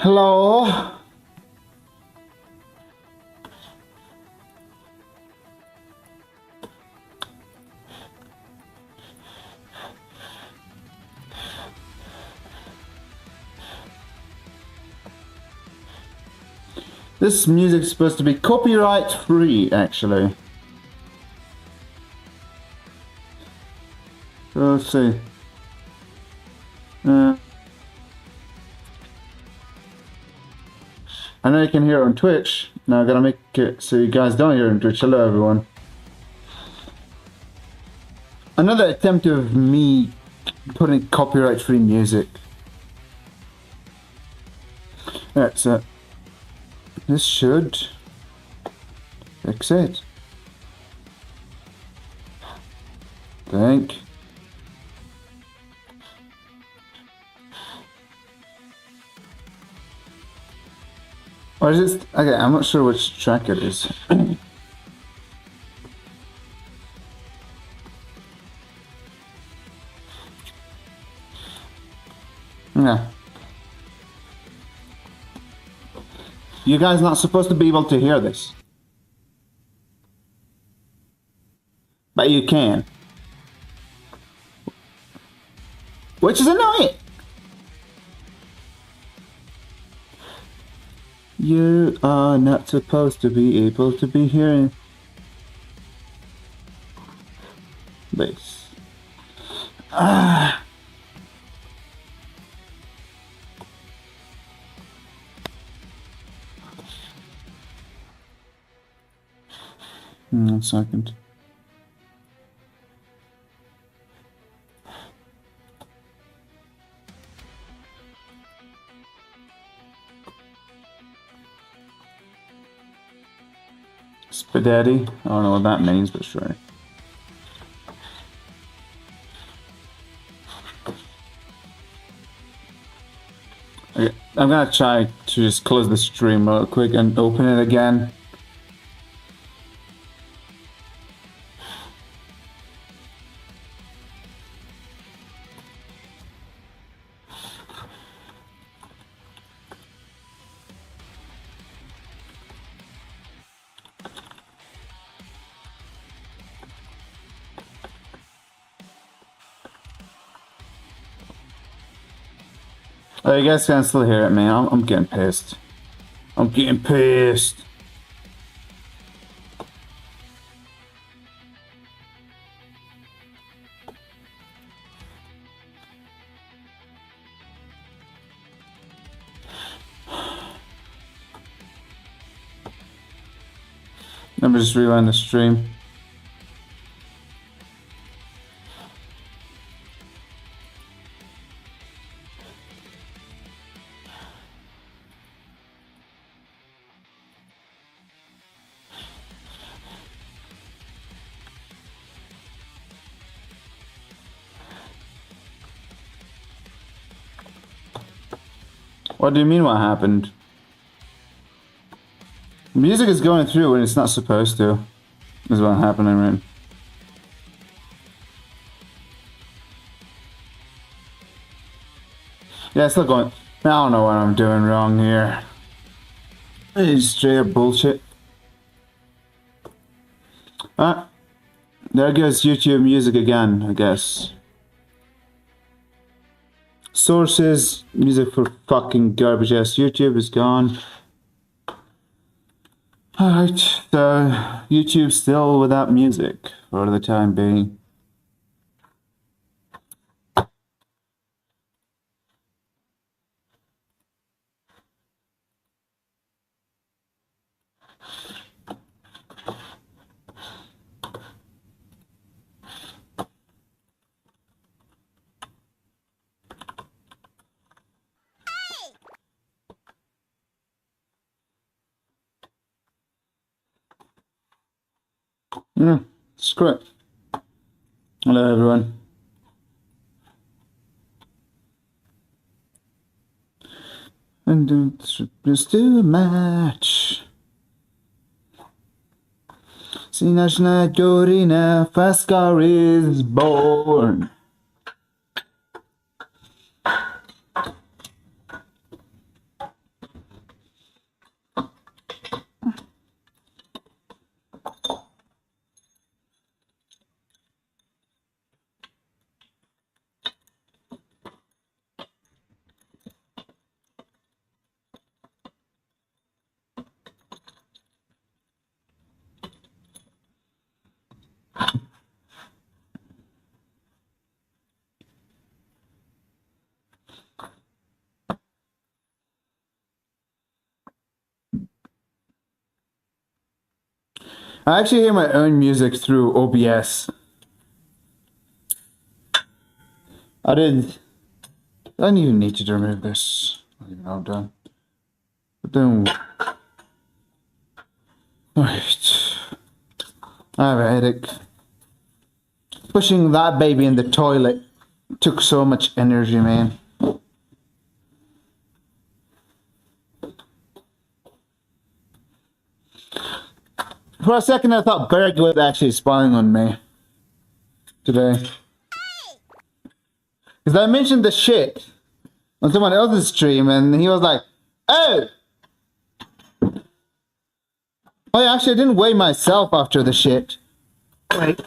Hello? This music's supposed to be copyright free, actually. So let's see. I know you can hear it on Twitch. Now I gotta make it so you guys don't hear it on Twitch. Hello, everyone. Another attempt of me putting copyright-free music. Alright, so this should fix it. Think. Or is it? Okay, I'm not sure which track it is. Yeah. You guys not supposed to be able to hear this. But you can. Which is annoying. You are not supposed to be able to be hearing this. One second. Spaghetti. I don't know what that means, but sure. Okay, I'm gonna try to just close the stream real quick and open it again. Oh, you guys can still hear it, man. I'm getting pissed. I'm getting pissed. Let me just rewind the stream. What do you mean what happened? Music is going through when it's not supposed to. Is what happening, right? Yeah, it's still going. I don't know what I'm doing wrong here. It's straight up bullshit. Ah, there goes YouTube music again, I guess. Sources, music for fucking garbage ass YouTube is gone. Alright, so YouTube still without music for the time being. Screw it. Hello, everyone. And let's do a match. Sinashna Jorina Faskar is born. I actually hear my own music through OBS. I don't even need to remove this. I don't even know I'm done. But then, alright. I have a headache. Pushing that baby in the toilet took so much energy, man. For a second, I thought Berg was actually spying on me today. Because I mentioned the shit on someone else's stream, and he was like, "Oh! Oh, actually, I didn't weigh myself after the shit." Wait.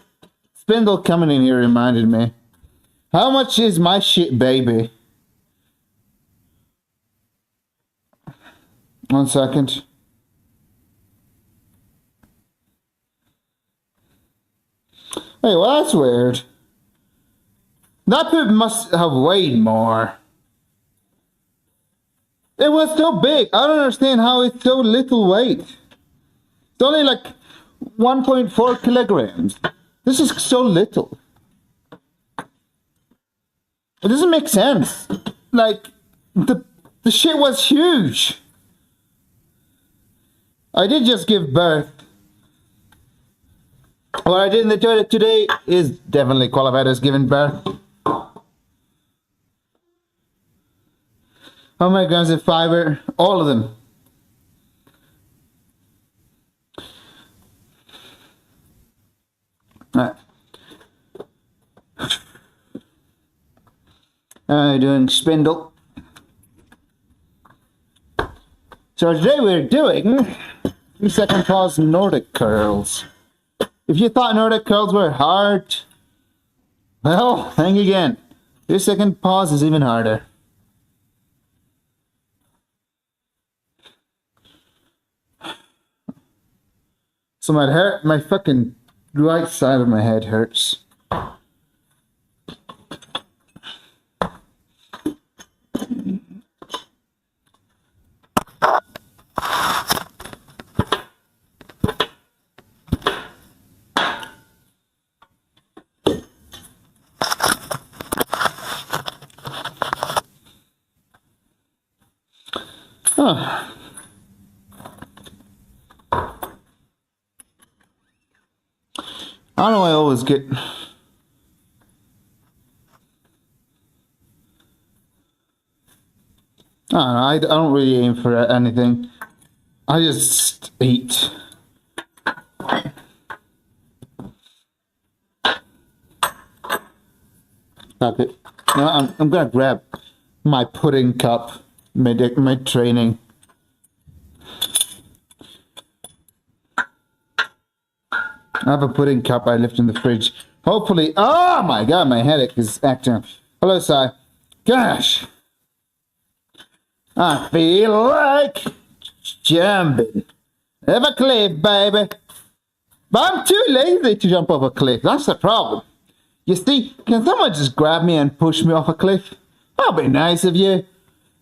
Spindle coming in here reminded me. How much is my shit, baby? 1 second. Hey, well, that's weird. That poop must have weighed more. It was so big. I don't understand how it's so little weight. It's only like 1.4 kilograms. This is so little. It doesn't make sense. Like, the shit was huge. I did just give birth. What I did in the toilet today is definitely qualified as giving birth. How many grams of fiber? All of them. Alright. Doing spindle. So today we're doing 3-second pause Nordic curls. If you thought Nordic curls were hard, well, think again. 3-second pause is even harder. So my fucking right side of my head hurts. Huh. I don't know, I always get... I don't really aim for anything. I just eat. Okay. No, I'm gonna grab my pudding cup, my training. I have a pudding cup I left in the fridge. Hopefully, oh my god, my headache is acting up. Hello, Si. Gosh. I feel like jumping off a cliff, baby. But I'm too lazy to jump off a cliff. That's the problem. You see, can someone just grab me and push me off a cliff? That'll be nice of you.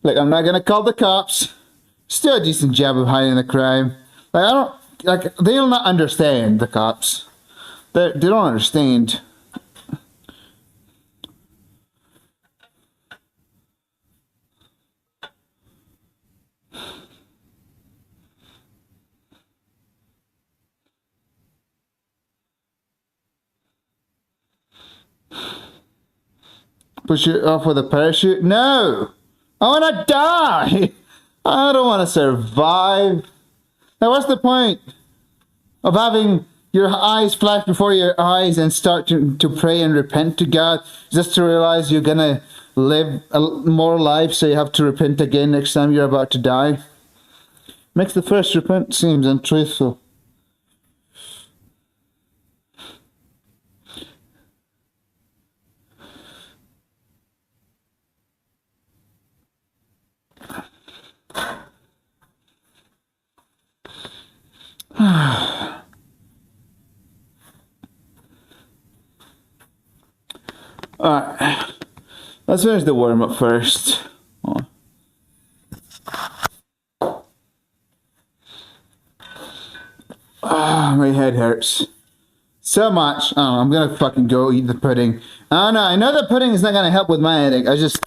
Like, I'm not gonna call the cops. Still a decent job of hiding the crime. Like, I don't, like, they'll not understand, the cops. They don't understand. Push it off with a parachute? No! I wanna die! I don't wanna survive. Now what's the point of having your eyes flash before your eyes and start to pray and repent to God just to realize you're gonna live more life, so you have to repent again next time you're about to die? Makes the first repent seems untruthful. Alright, let's finish the warm-up first. Ah, my head hurts so much. Oh, I'm gonna fucking go eat the pudding. Oh no, I know the pudding is not gonna help with my headache. I just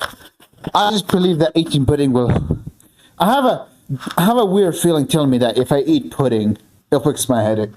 believe that eating pudding will. I have a weird feeling telling me that if I eat pudding, it'll fix my headache.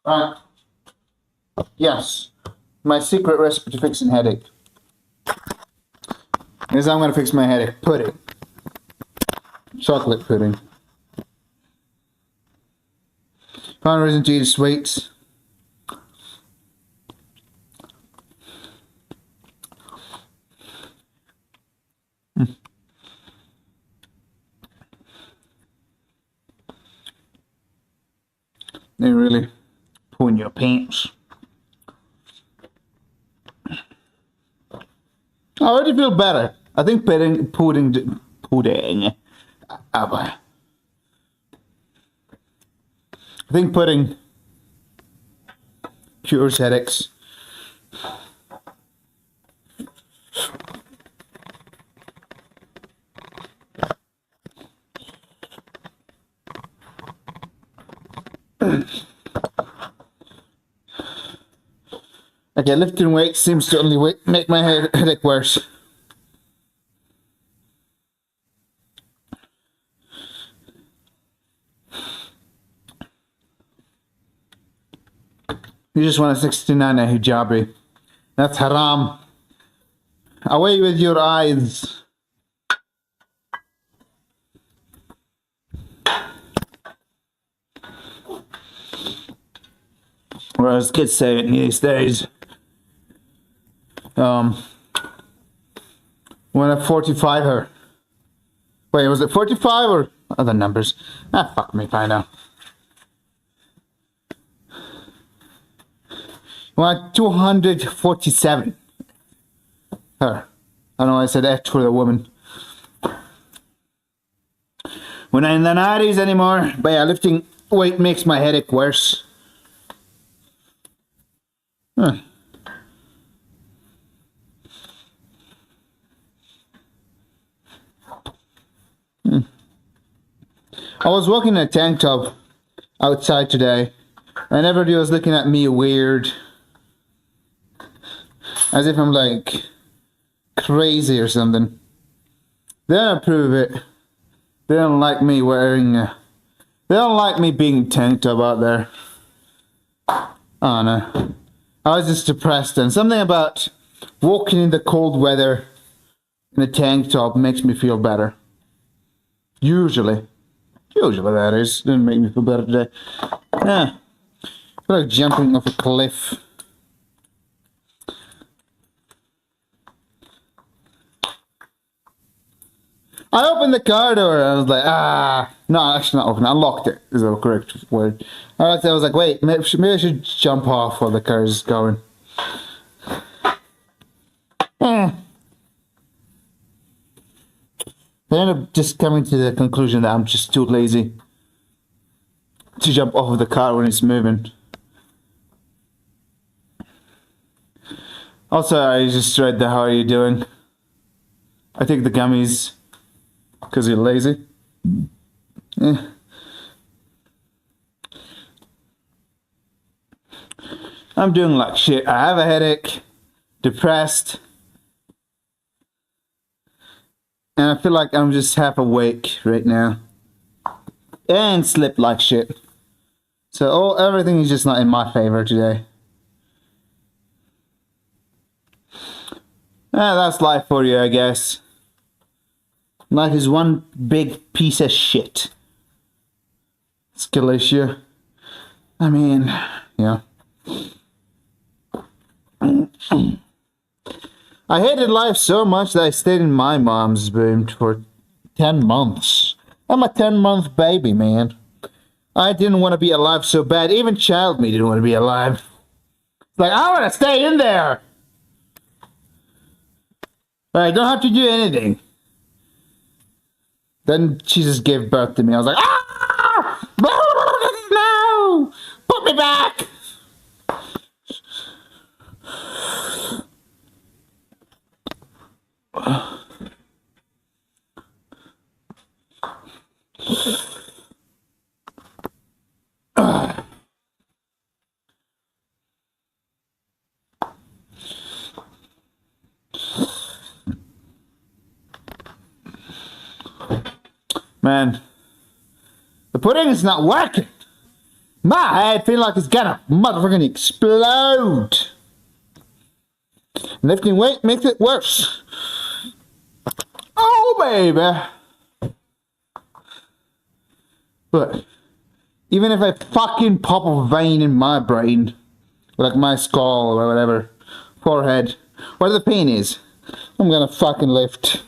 Alright. Yes. My secret recipe to fixing headache is I'm gonna fix my headache. Pudding. Chocolate pudding. Found a reason to eat sweets. They really pulling your pants. I already feel better. I think pudding. I think pudding cures headaches. Okay, lifting weights seems to only make my headache worse. You just want a 69 hijabi. That's haram. Away with your eyes. Or as kids say it these days. When a 45er. Wait, was it 45 or other numbers? Ah, fuck me, I know. When 247. Her. I don't know why I said H for the woman. We're not in the 90s anymore, but yeah, lifting weight makes my headache worse. Huh. I was walking in a tank top outside today, and everybody was looking at me weird. As if I'm like crazy or something. They don't approve it. They don't like me wearing they don't like me being tanked top out there. Oh no. I was just depressed, and something about walking in the cold weather in a tank top makes me feel better. Usually that is. Didn't make me feel better today. Yeah. I feel like jumping off a cliff. I opened the car door and I was like, no, actually not open. I unlocked it, is the correct word. I was like, wait, maybe I should jump off while the car is going. I ended up just coming to the conclusion that I'm just too lazy to jump off of the car when it's moving. Also, I just read the how are you doing? I take the gummies because you're lazy. Yeah. I'm doing like shit. I have a headache, depressed, and I feel like I'm just half awake right now. And slept like shit. So everything is just not in my favor today. That's life for you, I guess. Life is one big piece of shit. Scalacia. I mean, yeah. I hated life so much that I stayed in my mom's womb for 10 months. I'm a 10-month baby, man. I didn't want to be alive so bad. Even child me didn't want to be alive. It's like, I want to stay in there. I don't have to do anything. Then she just gave birth to me. I was like, ah! No! Put me back! Man, the pudding is not working. My head feels like it's gonna motherfucking explode. Lifting weight makes it worse. Oh, baby. But even if I fucking pop a vein in my brain, like my skull or whatever, forehead, where the pain is, I'm gonna fucking lift.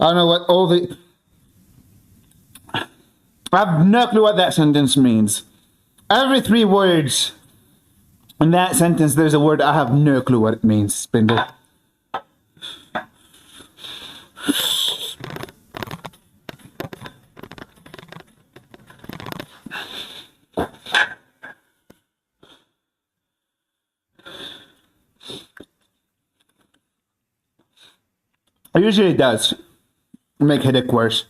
I don't know what all the... I have no clue what that sentence means. Every 3 words in that sentence, there's a word I have no clue what it means, Spindle. It usually does make headache worse.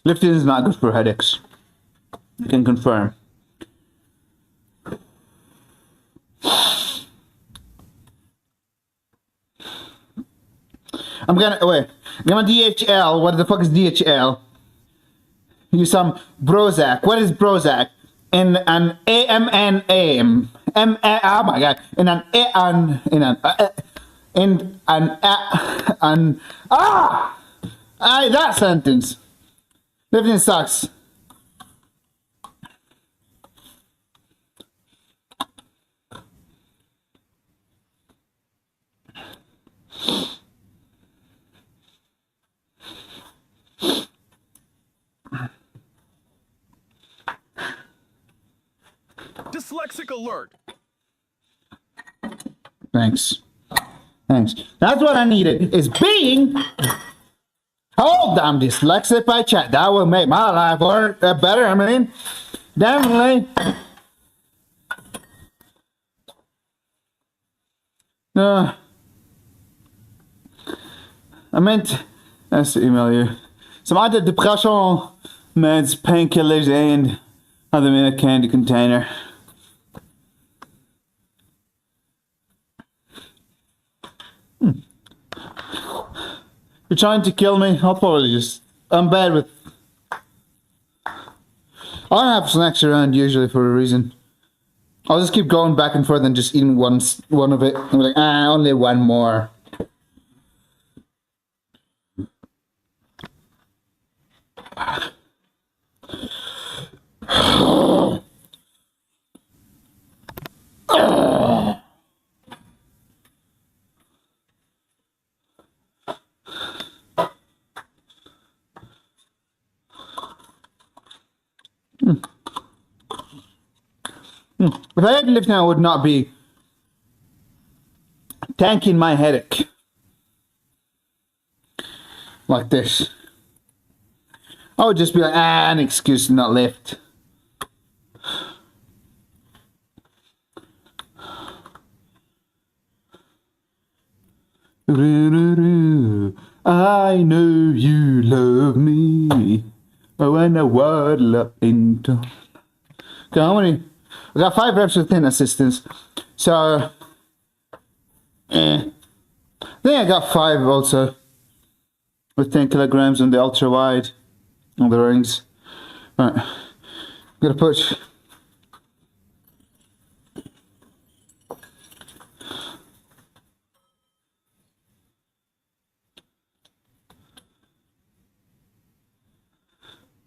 Lifting is not good for headaches. I can confirm. I'm gonna DHL. What the fuck is DHL? Use some Prozac. What is Prozac? In an AM. Oh my god. That sentence. Lifting sucks. Dyslexic alert. Thanks. That's what I needed, is being told I'm dyslexic by chat. That will make my life work better. I mean, definitely. I meant to email you some antidepressant meds, painkillers, and have them in a candy container. You're trying to kill me? I'll probably just... I'm bad with... I don't have snacks around usually for a reason. I'll just keep going back and forth and just eating one of it. I'm like, only one more. If I had to lift now, I would not be tanking my headache like this. I would just be like, an excuse to not lift. I know you love me. Oh, when I waddle up into... Okay, how many? I got 5 reps with 10 assistance. So, I I think I got 5 also. With 10 kilograms on the ultra wide on the rings. Right. I'm gonna put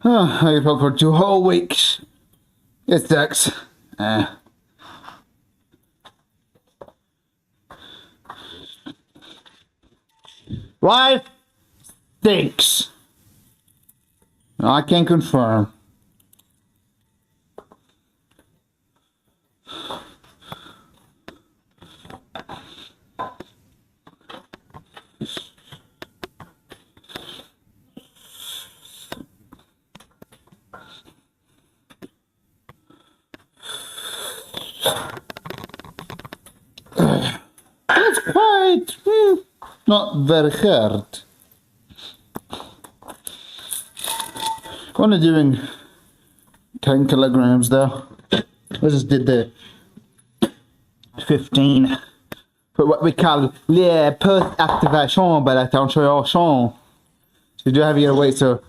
I can for 2 whole weeks. It sucks. Life stinks. I can confirm. That's quite not very hard. Only doing 10 kilograms though. I just did the 15 for what we call les post-activation by la tension. So you do have your weight so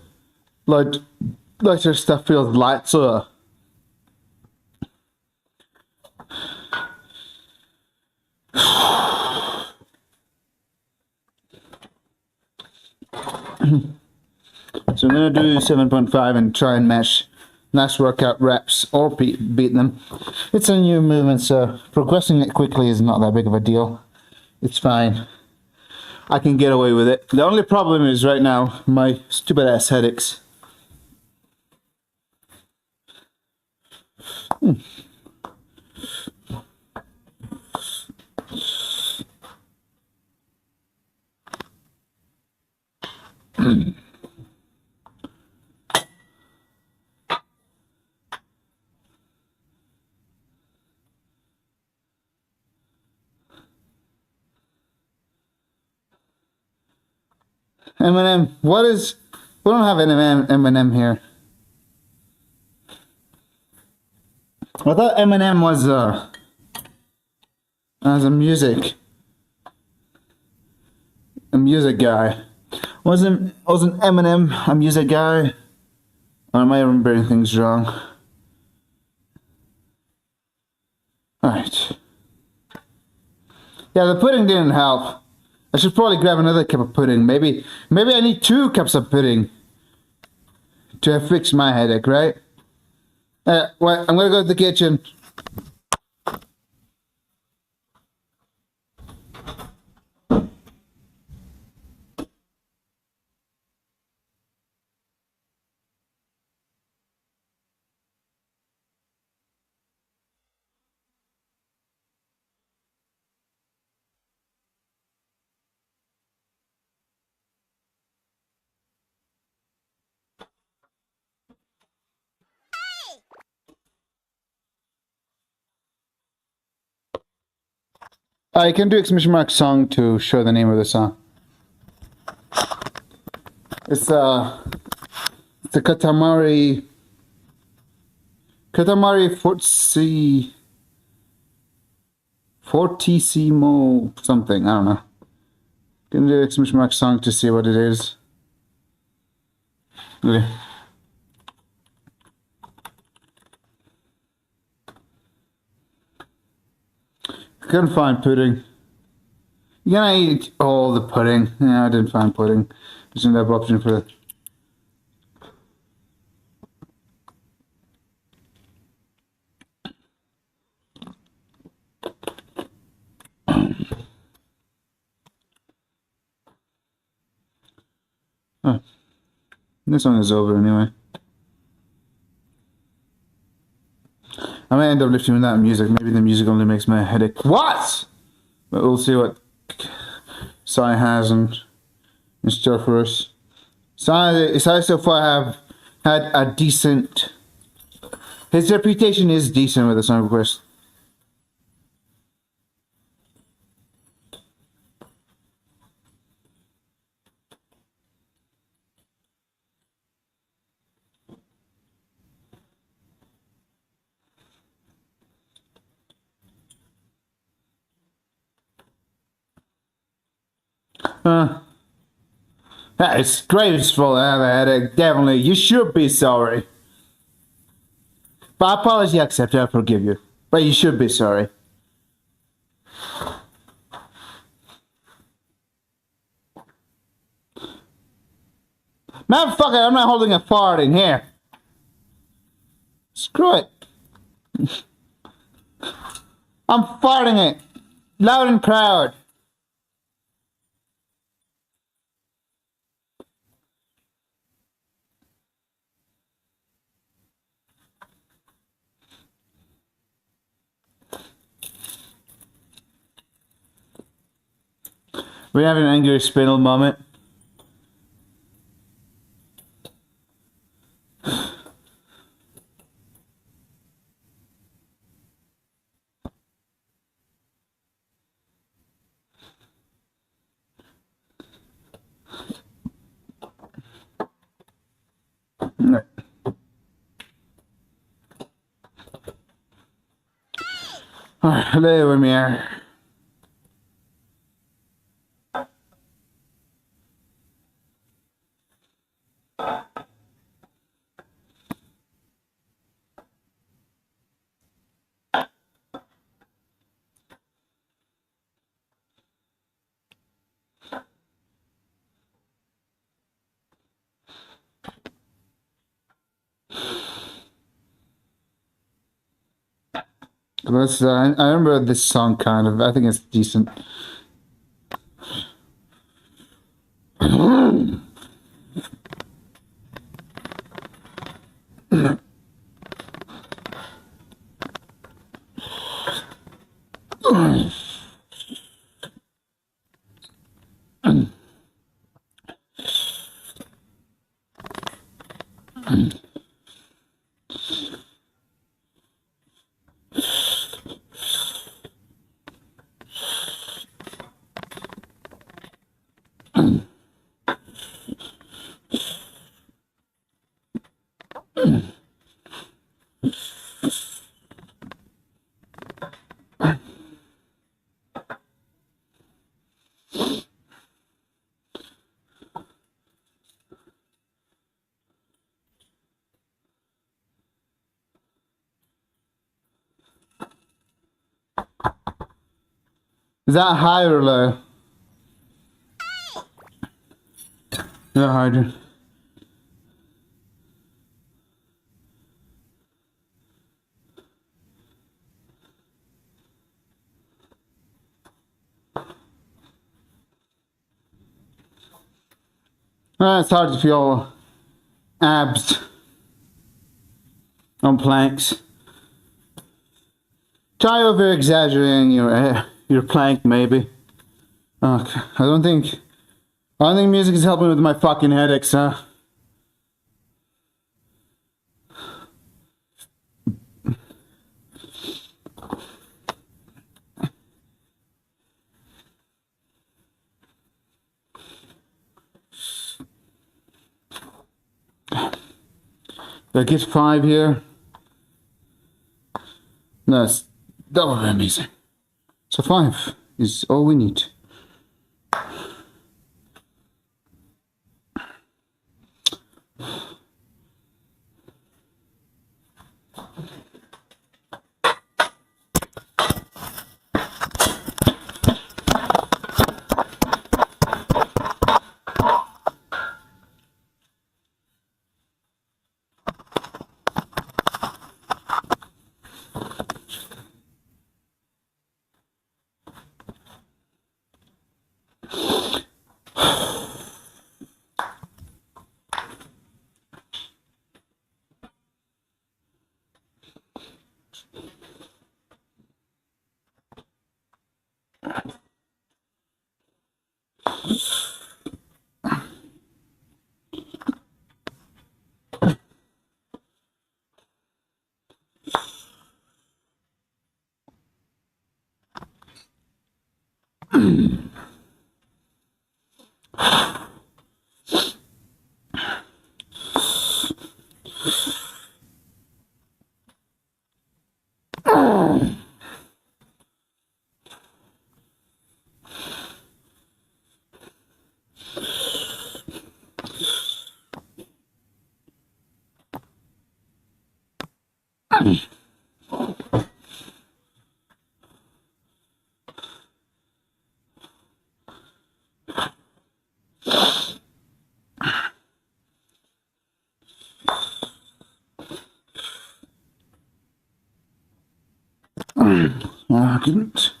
like your stuff feels light so so I'm gonna do 7.5 and try and match nice workout reps or beat them. It's a new movement, so progressing it quickly is not that big of a deal. It's fine. I can get away with it. The only problem is right now my stupid ass headaches. M&M, what is? We don't have M&M here. I thought Eminem was as a music guy. Wasn't Eminem a music guy? Or am I remembering things wrong? Alright. Yeah, the pudding didn't help. I should probably grab another cup of pudding. Maybe I need 2 cups of pudding to fix my headache, right? Well, I'm gonna go to the kitchen. I can do exclamation mark song to show the name of the song. It's the Katamari Fortissimo something, I don't know. Can do exclamation mark song to see what it is. Okay. Couldn't find pudding. You're gonna eat all the pudding. Yeah, I didn't find pudding. There's another option for it. Oh. This one is over anyway. I might end up lifting without music. Maybe the music only makes my headache. What? But we'll see what Sai has in store for us. Sai so far have had a decent. His reputation is decent with the song request. It's graceful to have a headache, definitely. You should be sorry. But apology accepted, I forgive you. But you should be sorry. Man, fuck it, I'm not holding a fart in here. Screw it. I'm farting it. Loud and proud. We have an angry spinel moment. Alright, lay with me here. I remember this song kind of. I think it's decent. Is that high or low? Yeah, hydrogen. It's hard to feel abs on planks. Try over exaggerating your plank, maybe. Okay. I don't think music is helping with my fucking headaches, huh? Did I get 5 here? No, it's double amazing. So 5 is all we need. Argument.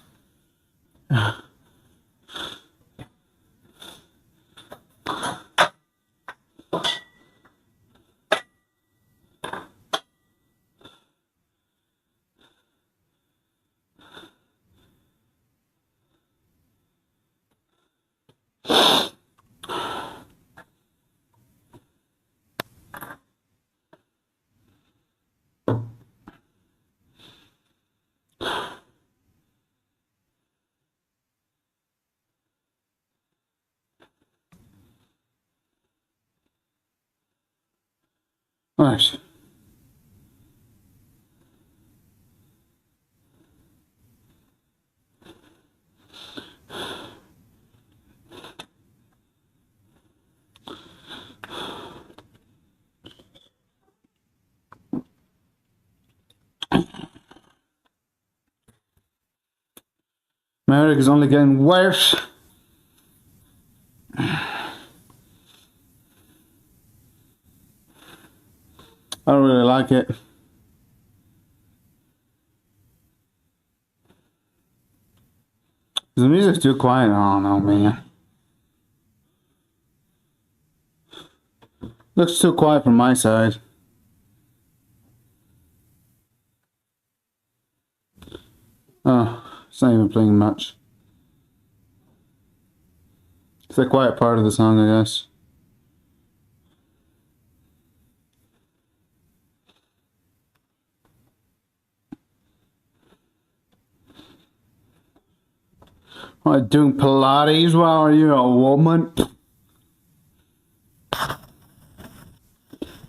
All right. My headache is only getting worse. I don't really like it. The music's too quiet. I don't know, man. Looks too quiet from my side. Oh, it's not even playing much. It's the quiet part of the song, I guess. What, doing Pilates while are you a woman?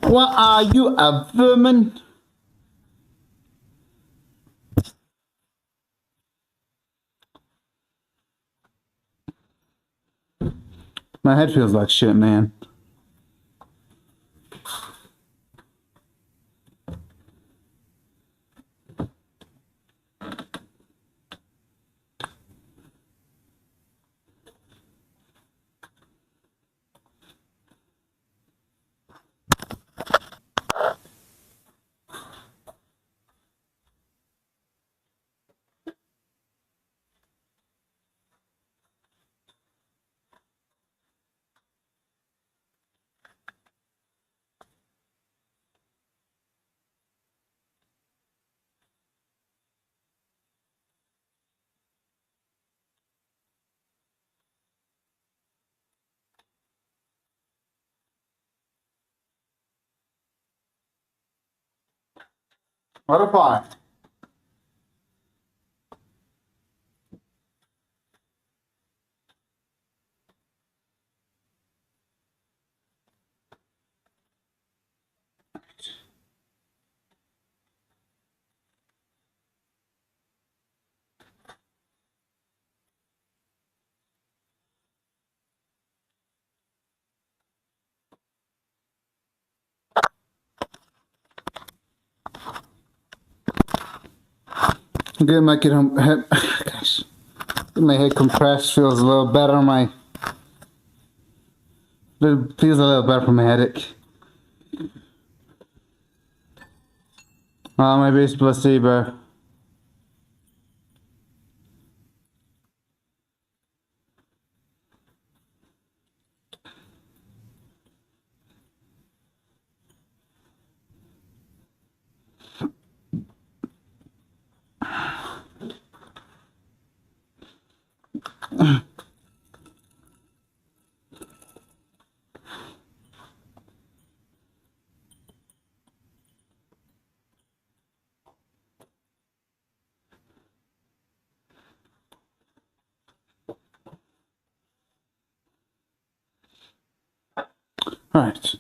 What are you, a woman? My head feels like shit, man. What a pie. Get my head, gosh, get my head compressed. Feels a little better. Feels a little better from my headache. Maybe it's placebo. All right.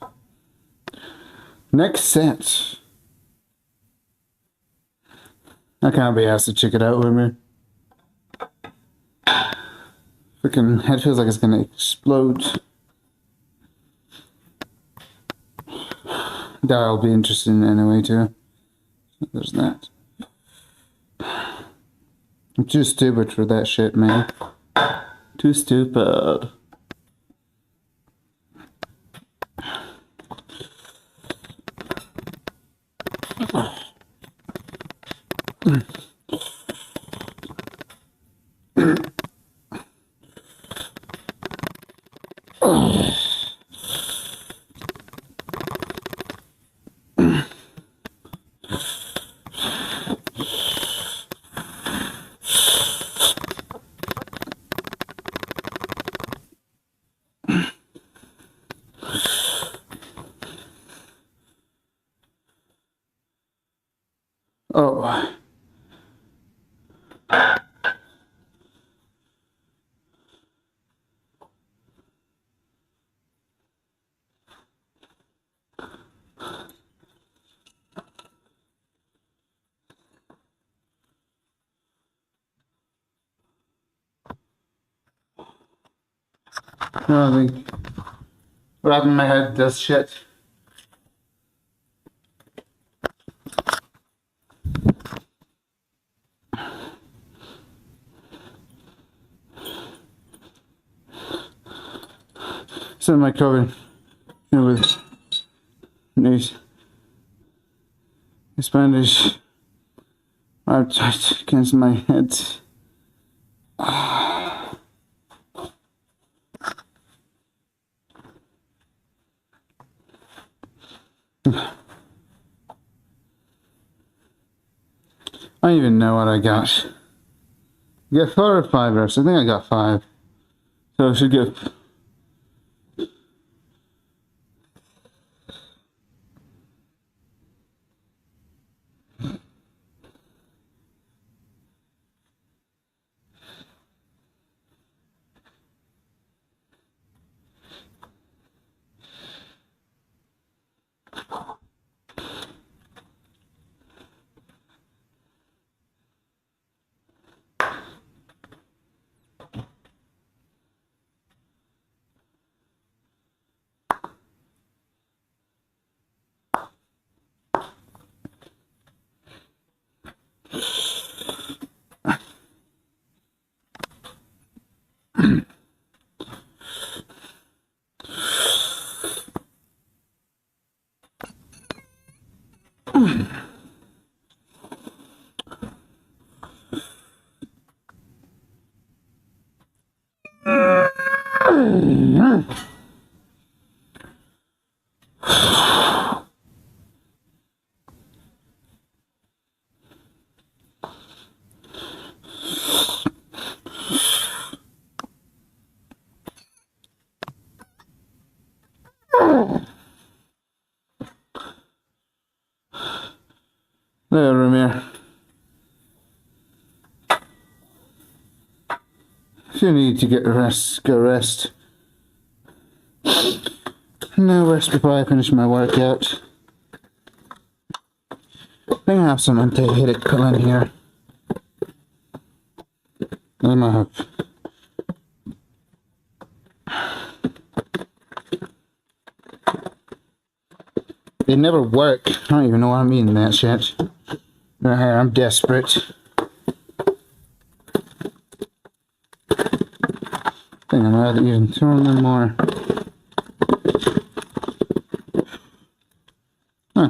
Next set. I can't be asked to check it out with me. Freaking head feels like it's gonna explode. That'll be interesting anyway too. There's that. I'm too stupid for that shit, man. Too stupid. Oh. No, I think wrapping my head does shit. So my COVID, with these Spanish wrapped tight against my head. I don't even know what I got. You get 4 or 5 reps. I think I got 5. So I should get. There, Ramir. If you need to get rest, go rest. No rest before I finish my workout. I think I have some anti-headache pill in here. I might have. They never work. I don't even know what I'm eating that shit. Right here, I'm desperate. I think I'm rather even throwing them more. Huh.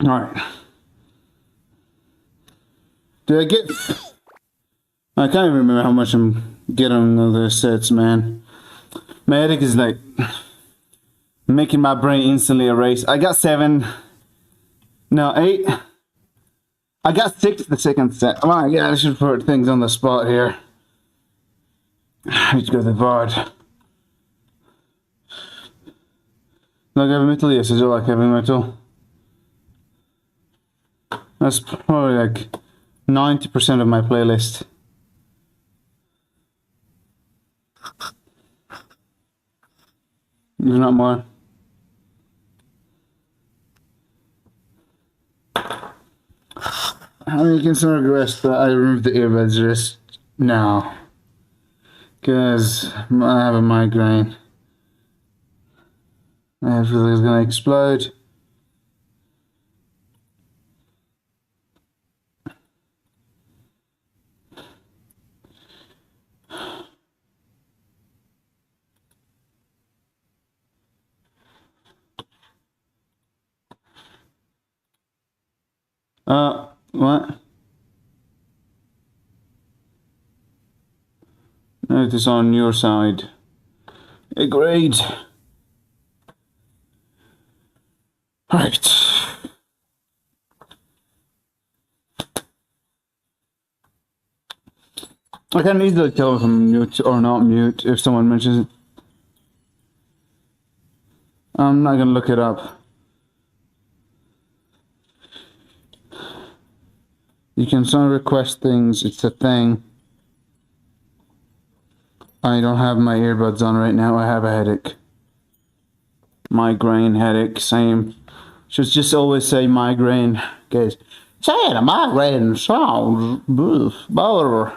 Alright. Did I get... I can't even remember how much I'm getting on other sets, man. My headache is like... making my brain instantly erase. I got 7... No, 8... I got 6 the second set. Oh my god, I should put things on the spot here. I need to go to the VARD. Like heavy metal? Yes, I do like heavy metal. That's probably like 90% of my playlist. There's not more. I mean, you can still request that I remove the earbuds just now. Because I have a migraine. I feel like it's gonna explode. What? No, it is on your side. Agreed. Right. I can easily tell if I'm mute or not mute if someone mentions it. I'm not gonna look it up. You can still request things, it's a thing. I don't have my earbuds on right now, I have a headache. Migraine, headache, same. Should just always say migraine. Guys, saying a migraine sounds bother.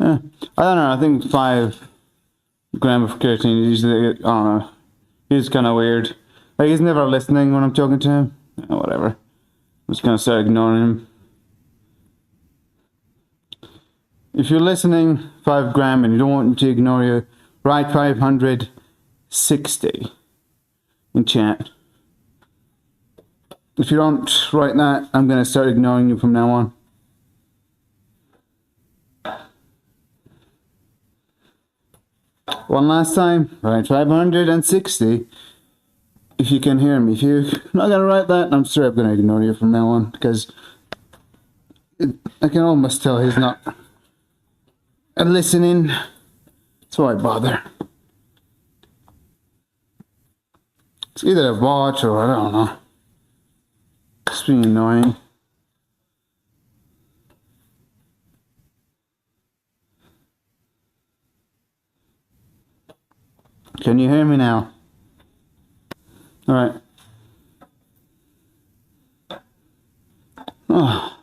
I don't know, I think 5 gram of creatine is usually, I don't know. He's kind of weird. Like, he's never listening when I'm talking to him. Whatever. I'm just gonna start ignoring him. If you're listening 5 gram and you don't want him to ignore you, write 560 in chat. If you don't write that, I'm gonna start ignoring you from now on. One last time, write 560 if you can hear me. If you're not gonna write that, I'm sure I'm gonna ignore you from now on because I can almost tell he's not listening. That's why I bother. It's either a bot or I don't know. It's being annoying. Can you hear me now? All right. Oh.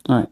All right.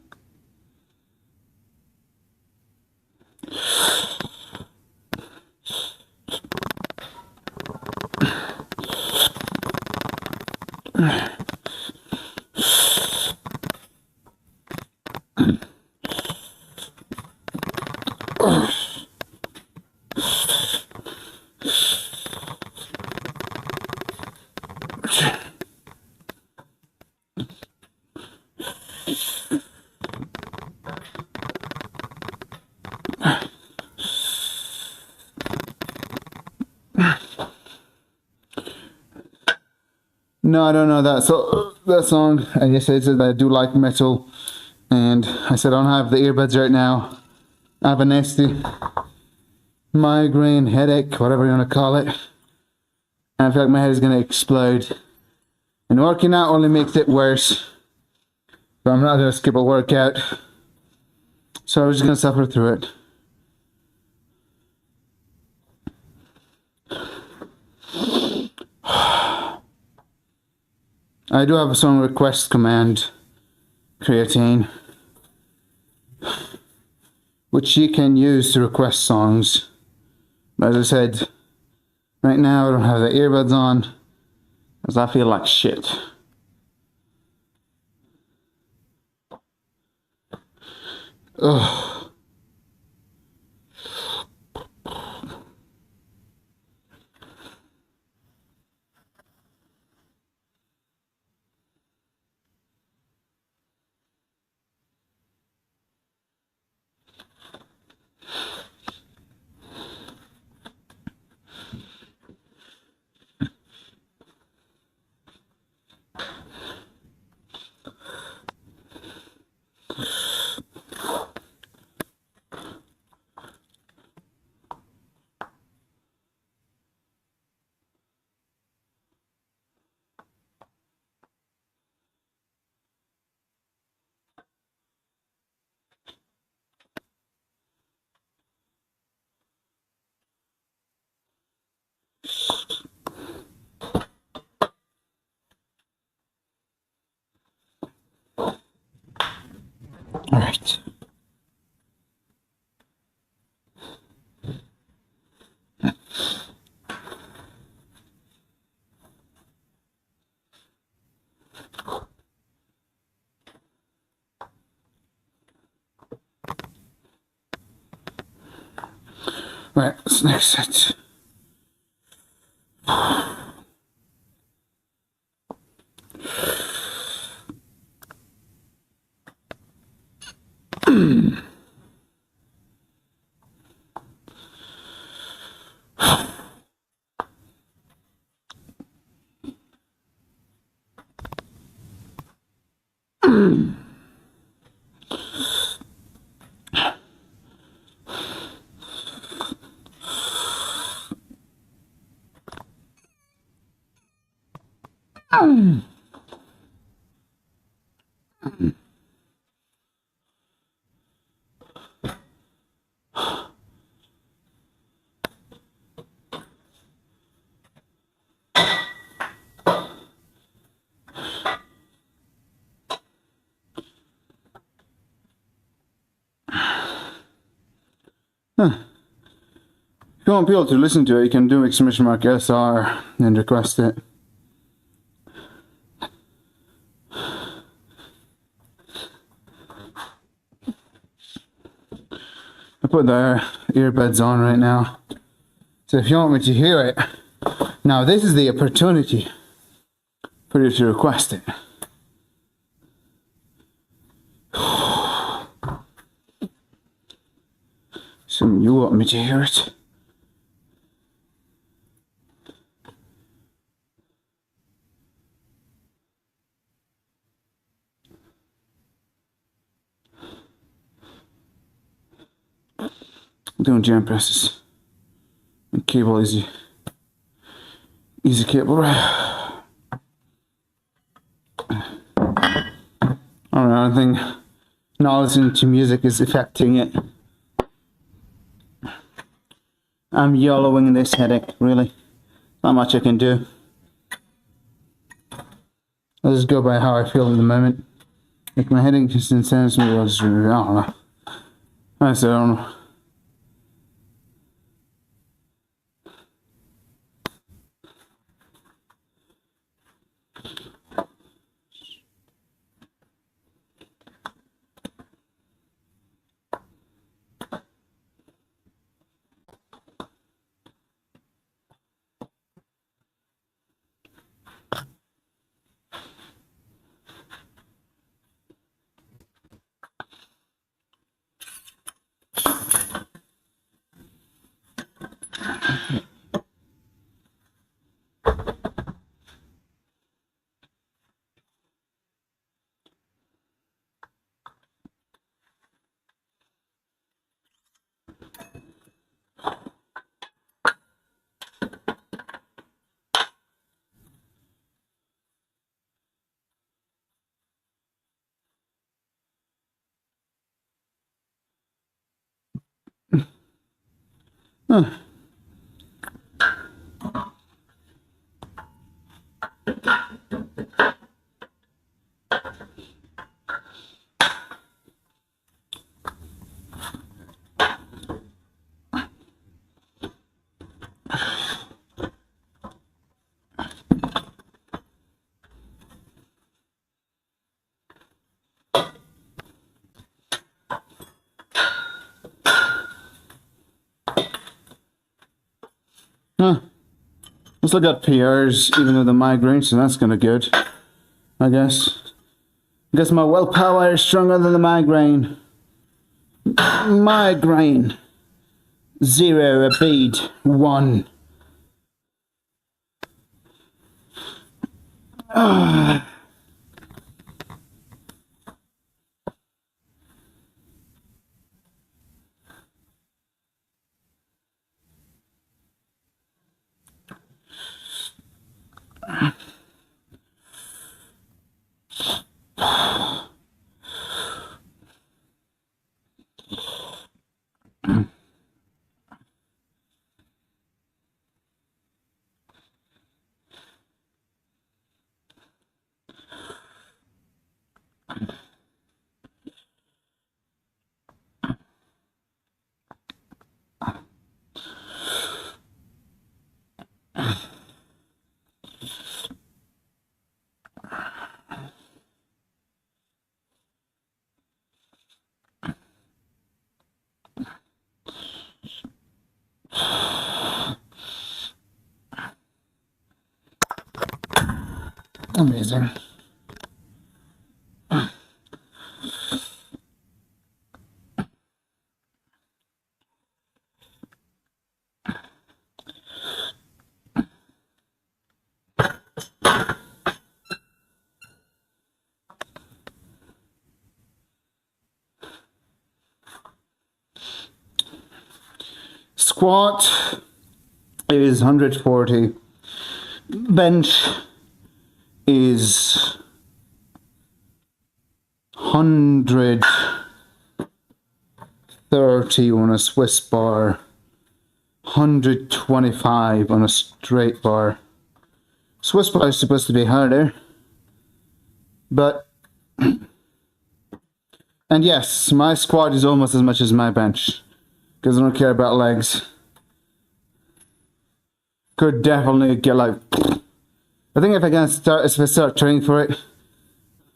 No, I don't know that song. And yes, I said that I do like metal, and I said I don't have the earbuds right now. I have a nasty migraine, headache, whatever you want to call it, and I feel like my head is gonna explode. And working out only makes it worse. But I'm not gonna skip a workout, so I was just gonna suffer through it. I do have a song request command, creatine, which you can use to request songs. But as I said, right now I don't have the earbuds on, because I feel like shit. Ugh. right. Right, what's the next set? If you want people to listen to it, you can do !SR and request it. I put the earbuds on right now. So if you want me to hear it, now this is the opportunity for you to request it. So you want me to hear it? Doing jam presses and cable easy cable right. I don't know, I think not listening to music is affecting it. I'm yellowing this headache, really. Not much I can do. I'll just go by how I feel at the moment. If my headache just incensed me, I don't know. I said, I don't know. Huh. Huh. I still got PRs even with the migraine, so that's kind of good, I guess. I guess my willpower is stronger than the migraine. Migraine. 0 a bead. 1. Amazing. Squat is 140. Bench is 130 on a Swiss bar, 125 on a straight bar. Swiss bar is supposed to be harder, but and yes, my squat is almost as much as my bench because I don't care about legs. Could definitely get like, I think if I start training for it,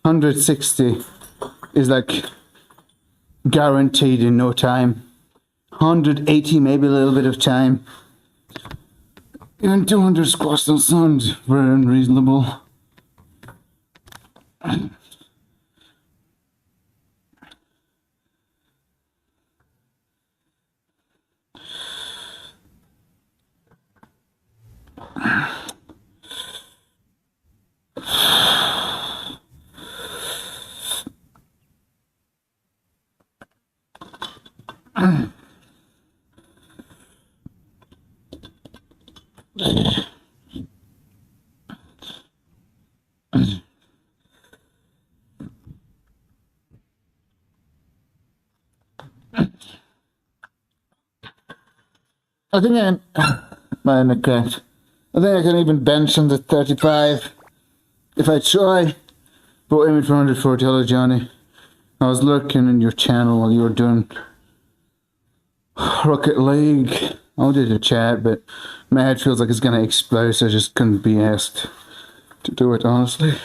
160 is like guaranteed in no time. 180 maybe a little bit of time. Even 200 squats don't sound very unreasonable. I think I can't. I think I can even bench on the 35 if I try. But aiming for 140. Hello, Johnny. I was lurking in your channel while you were doing Rocket League. I wanted to chat, but my head feels like it's gonna explode, so I just couldn't be asked to do it, honestly.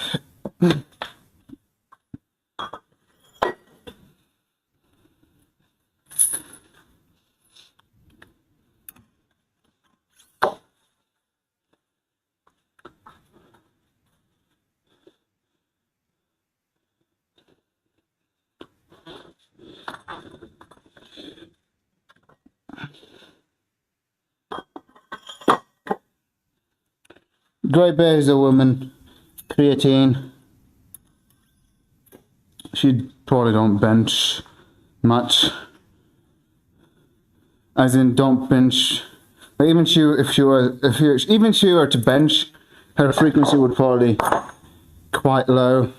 Great Bear is a woman. Creatine. She probably don't bench much. As in, don't bench. Like even if she were to bench, her frequency would probably quite low,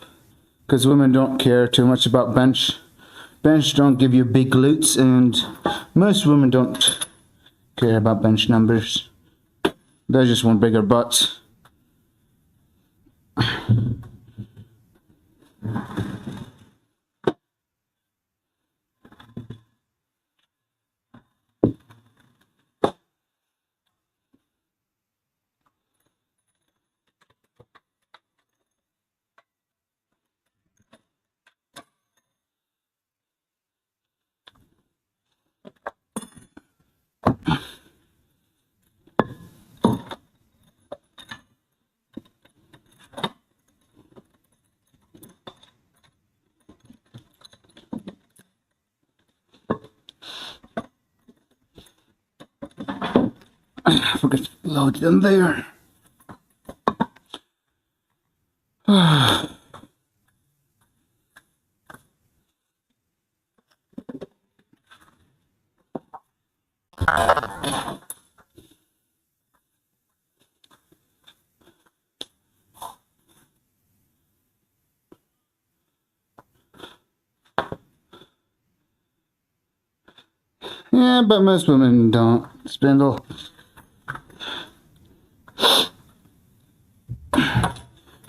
because women don't care too much about bench. Bench don't give you big glutes, and most women don't care about bench numbers. They just want bigger butts. I forgot to load them there. Yeah, but most women don't. Spindle.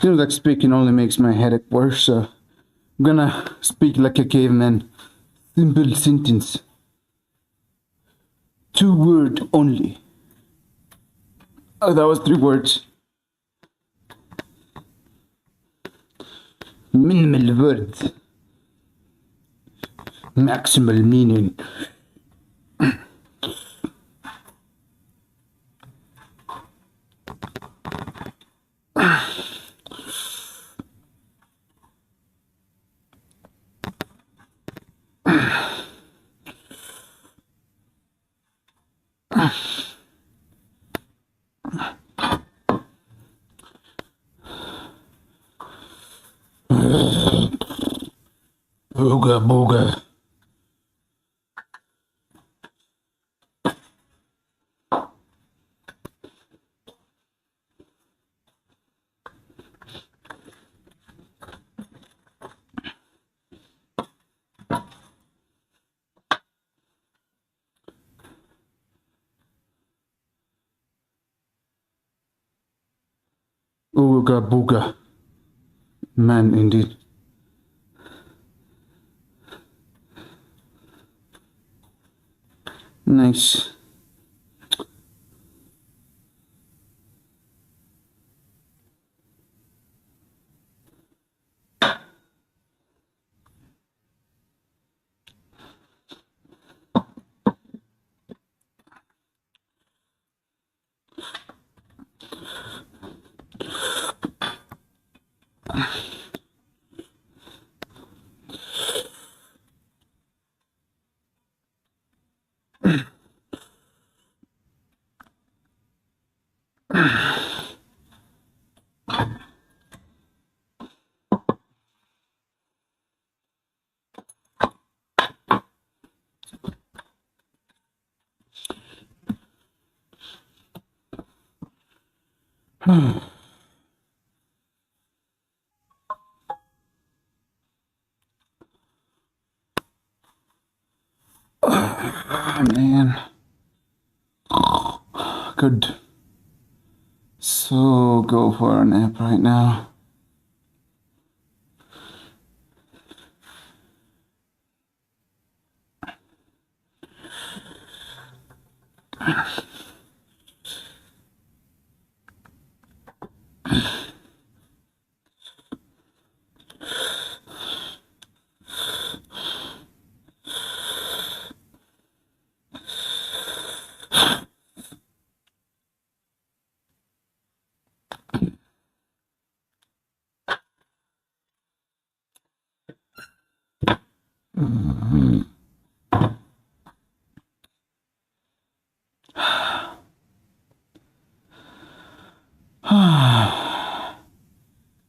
Seems like speaking only makes my headache worse, so I'm gonna speak like a caveman. Simple sentence. 2 words only. Oh, that was 3 words. Minimal words. Maximal meaning. Booga booga. Ooga booga. Man, indeed. Nice. Oh, man. Could so go for a nap right now.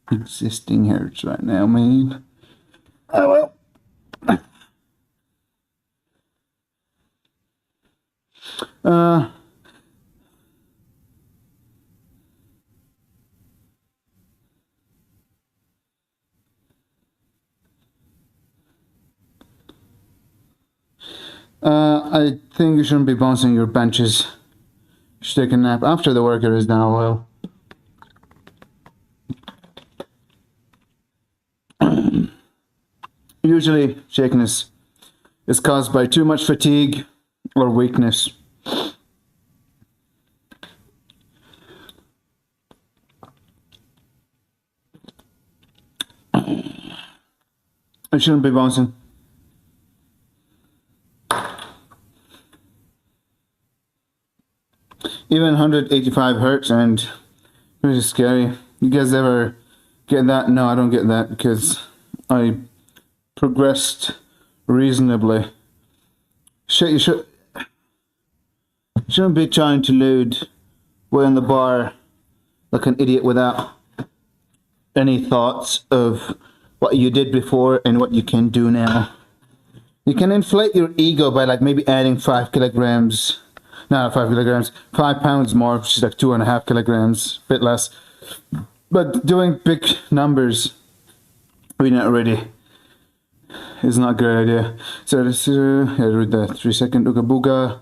Existing hurts right now, man. Oh well. I think you shouldn't be bouncing your benches. You should take a nap after the worker is done. Well, usually shakiness is caused by too much fatigue or weakness. I shouldn't be bouncing. Even 185 hertz and pretty scary. You guys ever get that? No, I don't get that because I progressed reasonably. Shit, you shouldn't be trying to load way on the bar like an idiot without any thoughts of what you did before and what you can do now. You can inflate your ego by like maybe adding 5 kilograms. No, not 5 kilograms, 5 pounds more, which is like 2.5 kilograms, a bit less. But doing big numbers, we know already, is not a great idea. So this, read the 3-second ooga booga.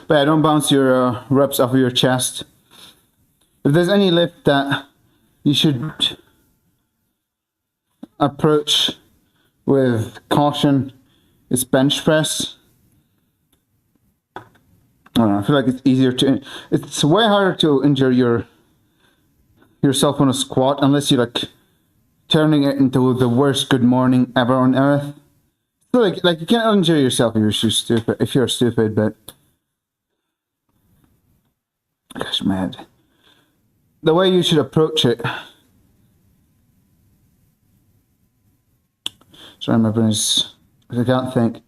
But yeah, don't bounce your reps off of your chest. If there's any lift that you should approach with caution, it's bench press. I don't know, I feel like it's easier to, it's way harder to injure yourself on a squat unless you're like turning it into the worst good morning ever on earth. So like you can't injure yourself if you're stupid, but gosh, mad. The way you should approach it. Sorry, my brain is, I can't think.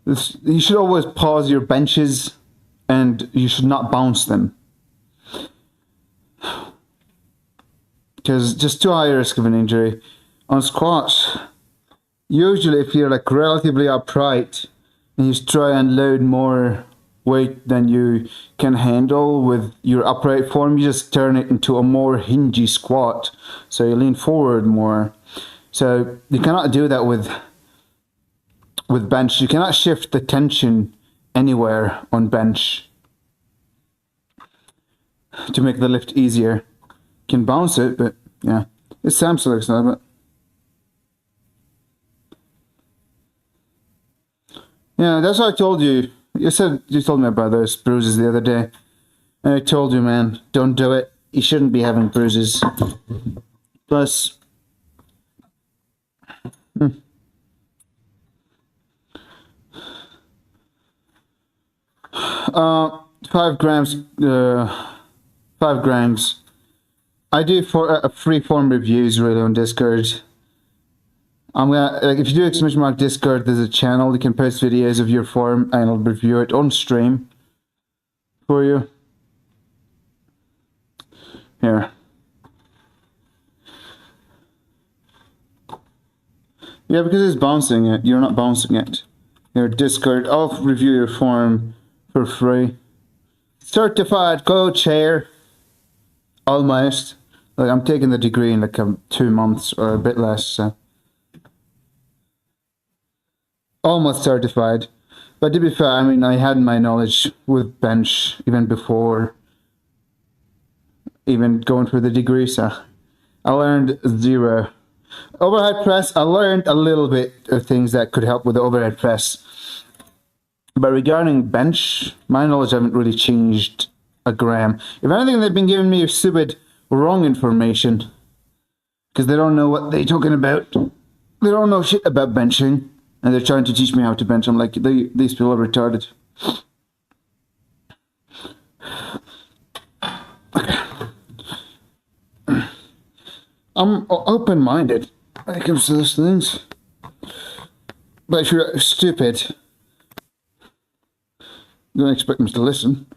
You should always pause your benches and you should not bounce them, because just too high risk of an injury. On squats, usually if you're like relatively upright and you try and load more weight than you can handle with your upright form, you just turn it into a more hingy squat, so you lean forward more. So you cannot do that with bench. You cannot shift the tension anywhere on bench to make the lift easier. You can bounce it, but yeah, it's Samsung now, but yeah, that's what I told you. You told me about those bruises the other day, and I told you, man, don't do it. You shouldn't be having bruises. Plus, 5 grams. 5 grams. I do for free form reviews really on Discord. I'm gonna, like, if you do exclamation mark Discord, there's a channel. You can post videos of your form and I'll review it on stream for you. Here. Yeah, because it's bouncing it. You're not bouncing it. Your Discord, I'll review your form for free. Certified coach here. Almost. Like, I'm taking the degree in like 2 months or a bit less, so. Almost certified. But to be fair, I mean, I had my knowledge with bench even before even going for the degree, so I learned zero. Overhead press, I learned a little bit of things that could help with the overhead press. But regarding bench, my knowledge haven't really changed a gram. If anything, they've been giving me stupid wrong information, because they don't know what they're talking about. They don't know shit about benching, and they're trying to teach me how to bench. I'm like, these people are retarded. Okay. I'm open-minded when it comes to those things. But if you're stupid, you don't expect them to listen.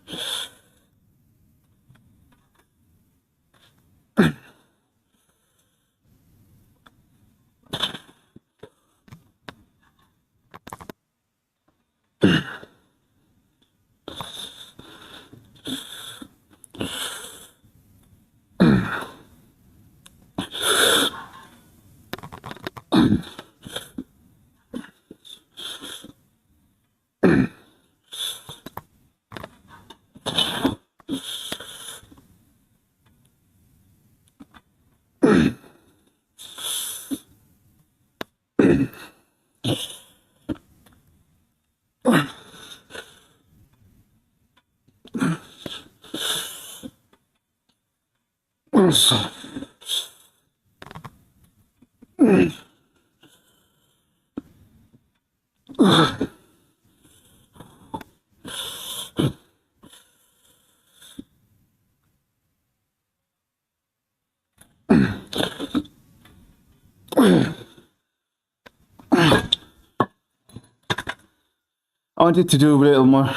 I wanted to do a little more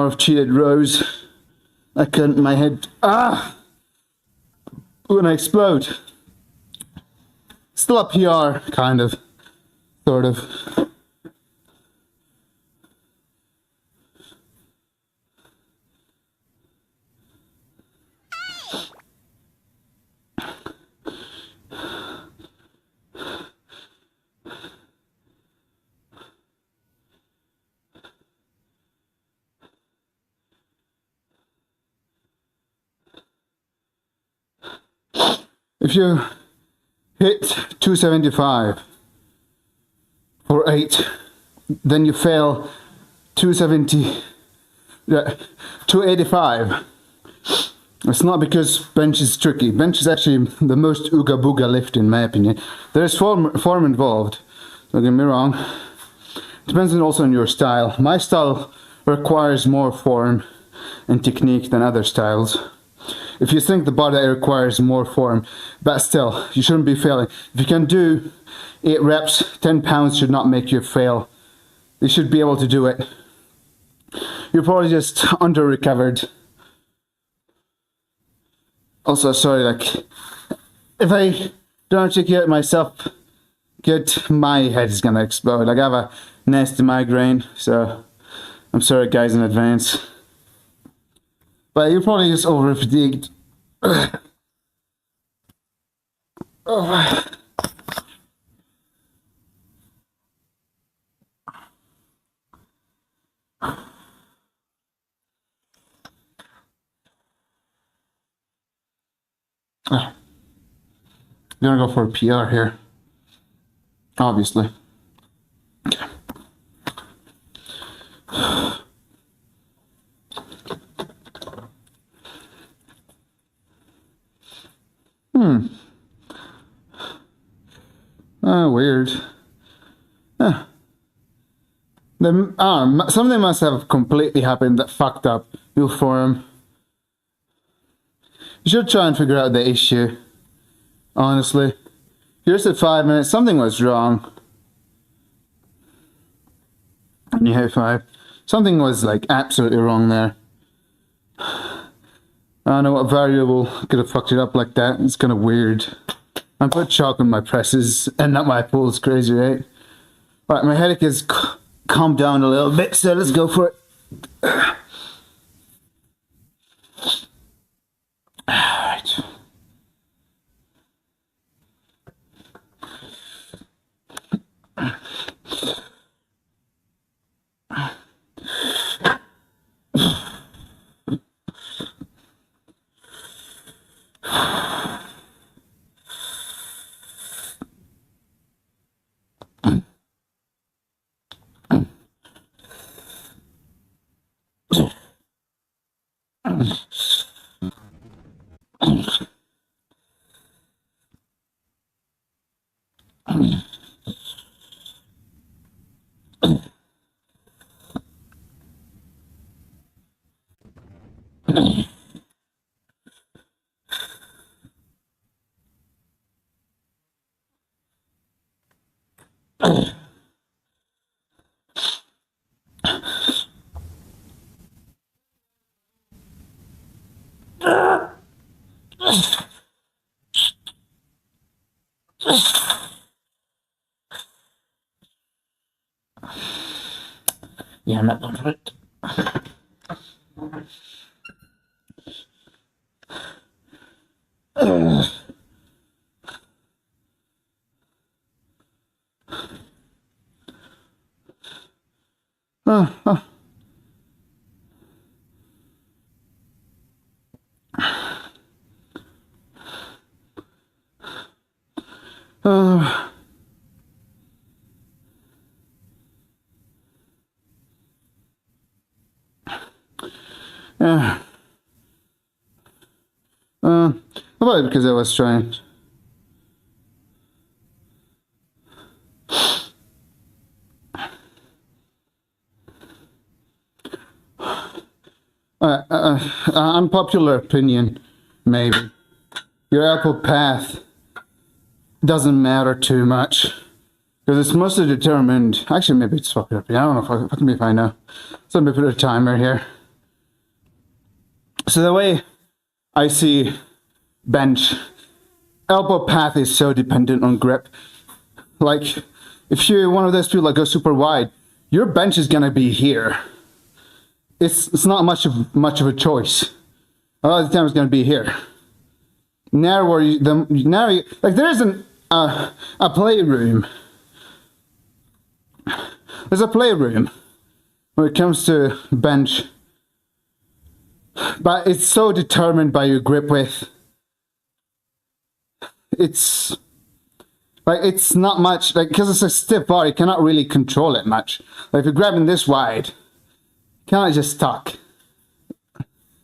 of cheated rows. I couldn't, my head, when I explode. Still a PR, kind of, sort of. If you hit 275 for 8, then you fail 285. It's not because bench is tricky. Bench is actually the most ooga booga lift in my opinion. There is form involved, don't get me wrong. Depends also on your style. My style requires more form and technique than other styles. If you think the body requires more form, but still, you shouldn't be failing. If you can do 8 reps, 10 pounds should not make you fail. You should be able to do it. You're probably just under recovered. Also, sorry, like, if I don't check it out myself, my head is gonna explode. Like, I have a nasty migraine, so I'm sorry, guys, in advance. But you're probably just over fatigued. Oh. I'm gonna go for a PR here. Obviously. Okay. Weird. Something must have completely happened that fucked up you for him. You should try and figure out the issue. Honestly. Here's at 5 minutes. Something was wrong. And you hit 5. Something was like absolutely wrong there. I don't know what variable could have fucked it up like that. It's kind of weird. I put chalk on my presses and not my pulls. Crazy, right? Alright, my headache has calmed down a little bit, so let's go for it. Alright. Yeah, I'm not going for it. Probably because I was trying. Unpopular opinion, maybe. Your Apple Path doesn't matter too much. Because it's mostly determined. Actually, maybe it's popular opinion. I don't know if I can know. So let me put a timer here. So the way I see bench, elbow path is so dependent on grip. Like, if you're one of those people that go super wide, your bench is gonna be here. It's not much of a choice. A lot of the time it's gonna be here. Narrower, like there isn't a playroom. There's a playroom when it comes to bench, but it's so determined by your grip width. It's like, it's not much, like, because it's a stiff bar, you cannot really control it much. Like if you're grabbing this wide, you cannot just tuck.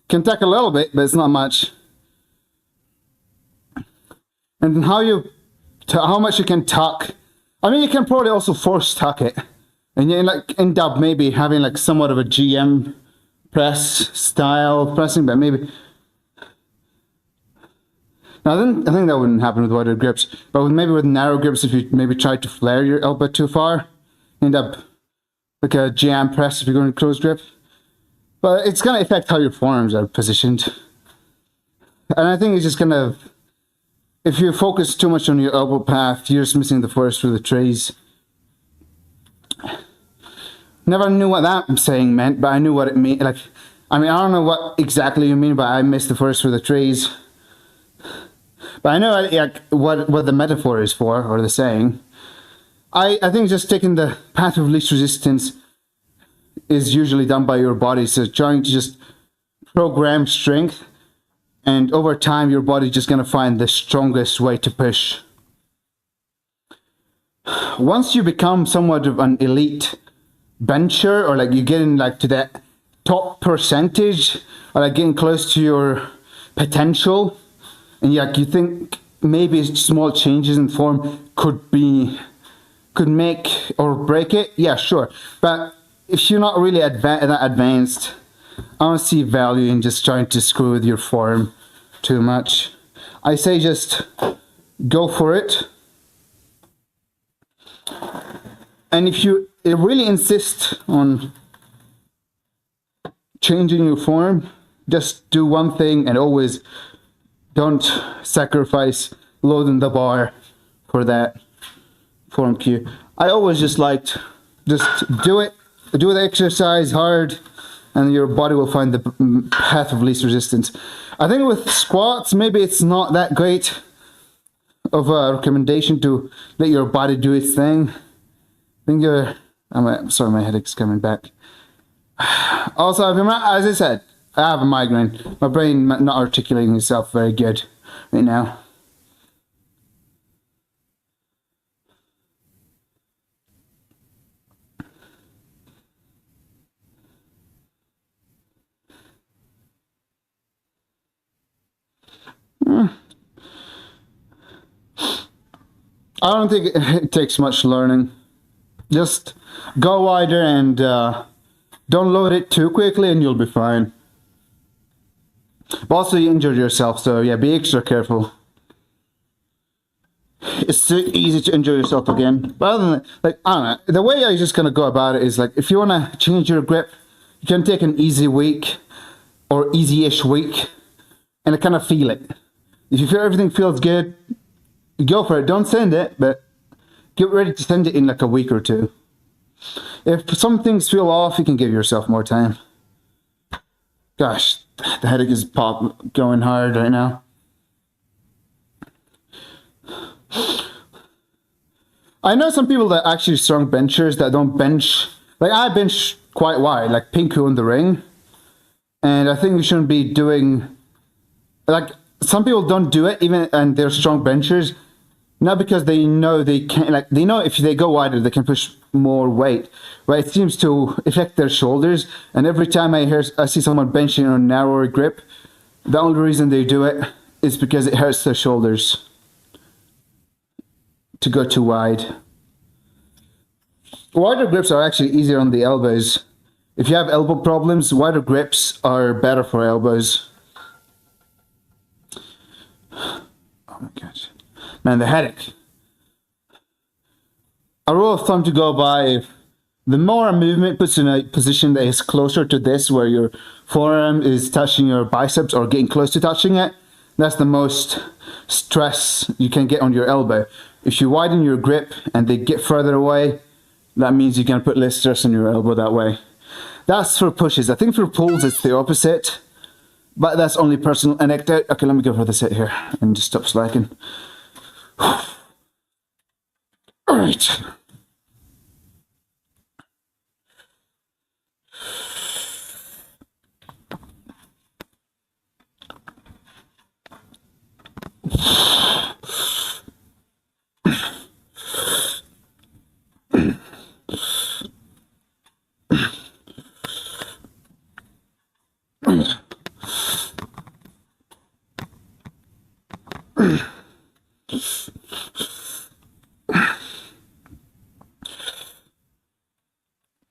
Can tuck a little bit, but it's not much. And how much you can tuck. I mean, you can probably also force tuck it, and you like end up maybe having like somewhat of a GM press style pressing, but maybe. Now, I think that wouldn't happen with wider grips, but maybe with narrow grips, if you maybe try to flare your elbow too far, end up like a jam press if you're going to close grip. But it's gonna affect how your forearms are positioned. And I think it's just gonna, if you focus too much on your elbow path, you're just missing the forest through the trees. Never knew what that saying meant, but I knew what it meant. Like, I mean, I don't know what exactly you mean by I missed the forest through the trees. But I know like what the metaphor is for, or the saying. I think just taking the path of least resistance is usually done by your body. So trying to just program strength, and over time your body's just going to find the strongest way to push. Once you become somewhat of an elite bencher, or like you get in like to that top percentage, or like getting close to your potential, and you think maybe small changes in form could make or break it, yeah, sure. But if you're not really that advanced, I don't see value in just trying to screw with your form too much. I say just go for it. And if you really insist on changing your form, just do one thing and always don't sacrifice loading the bar for that form cue. I always just liked, just do the exercise hard, and your body will find the path of least resistance. I think with squats, maybe it's not that great of a recommendation to let your body do its thing. I think I'm sorry, my headache's coming back. Also, as I said, I have a migraine. My brain not articulating itself very good right now. I don't think it takes much learning. Just go wider and don't load it too quickly and you'll be fine. But also you injured yourself, so yeah, be extra careful. It's so easy to injure yourself again. But other than that, like, I don't know, the way I'm just gonna go about it is like, if you wanna change your grip, you can take an easy week or easy-ish week and kind of feel it. If you feel everything feels good, go for it. Don't send it, but get ready to send it in like a week or two. If some things feel off, you can give yourself more time. Gosh, the headache is going hard right now. I know some people that actually strong benchers that don't bench. Like, I bench quite wide, like Pinku in the ring. And I think we shouldn't be doing, like, some people don't do it even, and they're strong benchers. Not because they know they can't, like, they know if they go wider, they can push more weight, but it seems to affect their shoulders. And every time I see someone benching on a narrower grip, the only reason they do it is because it hurts their shoulders to go too wide. Wider grips are actually easier on the elbows. If you have elbow problems, wider grips are better for elbows. Oh my gosh. Man, the headache. A rule of thumb to go by, if the more a movement puts in a position that is closer to this, where your forearm is touching your biceps or getting close to touching it, that's the most stress you can get on your elbow. If you widen your grip and they get further away, that means you can put less stress on your elbow that way. That's for pushes. I think for pulls it's the opposite, but that's only personal anecdote. Okay, let me go for the sit here and just stop slacking. All right.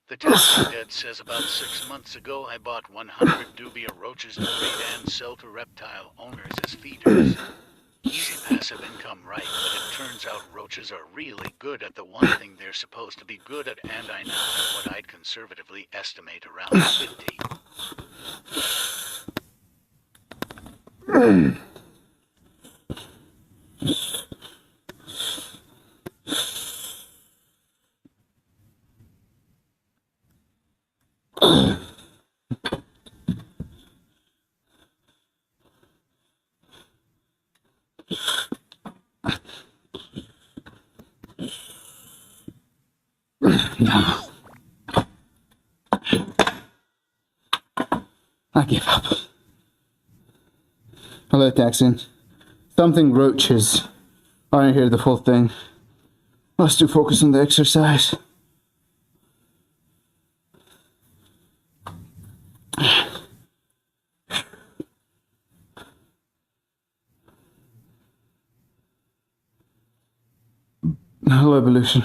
The test Ed says about 6 months ago I bought 100 dubia roaches to breed and sell to reptile owners as feeders. Easy passive income, right, but it turns out roaches are really good at the one thing they're supposed to be good at, and I now have what I'd conservatively estimate around 50. I give up. Hello, Taxin. Something roaches. I didn't hear the full thing. Let's do focus on the exercise. Hello, Evolution.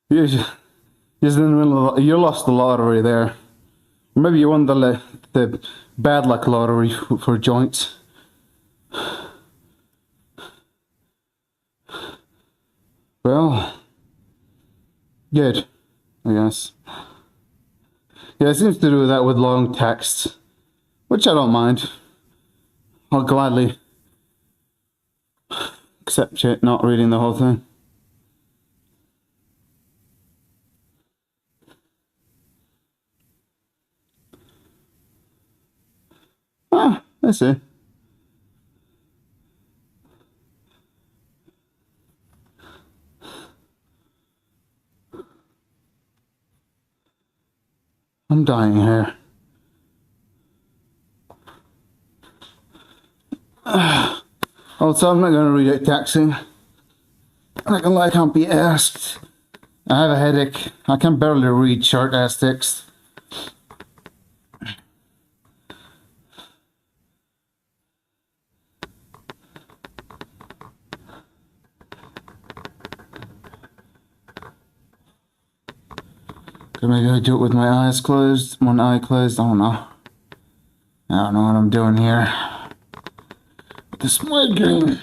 You you lost the lottery there. Maybe you won the bad luck lottery for joints. Well, good, I guess. Yeah, it seems to do that with long texts, which I don't mind. I'll gladly accept it, not reading the whole thing. Ah, I see. I'm dying here. Also, I'm not going to read it taxing. I can't be asked. I have a headache. I can barely read short ass text. Maybe I do it with my eyes closed, one eye closed, I don't know. I don't know what I'm doing here. With this migraine.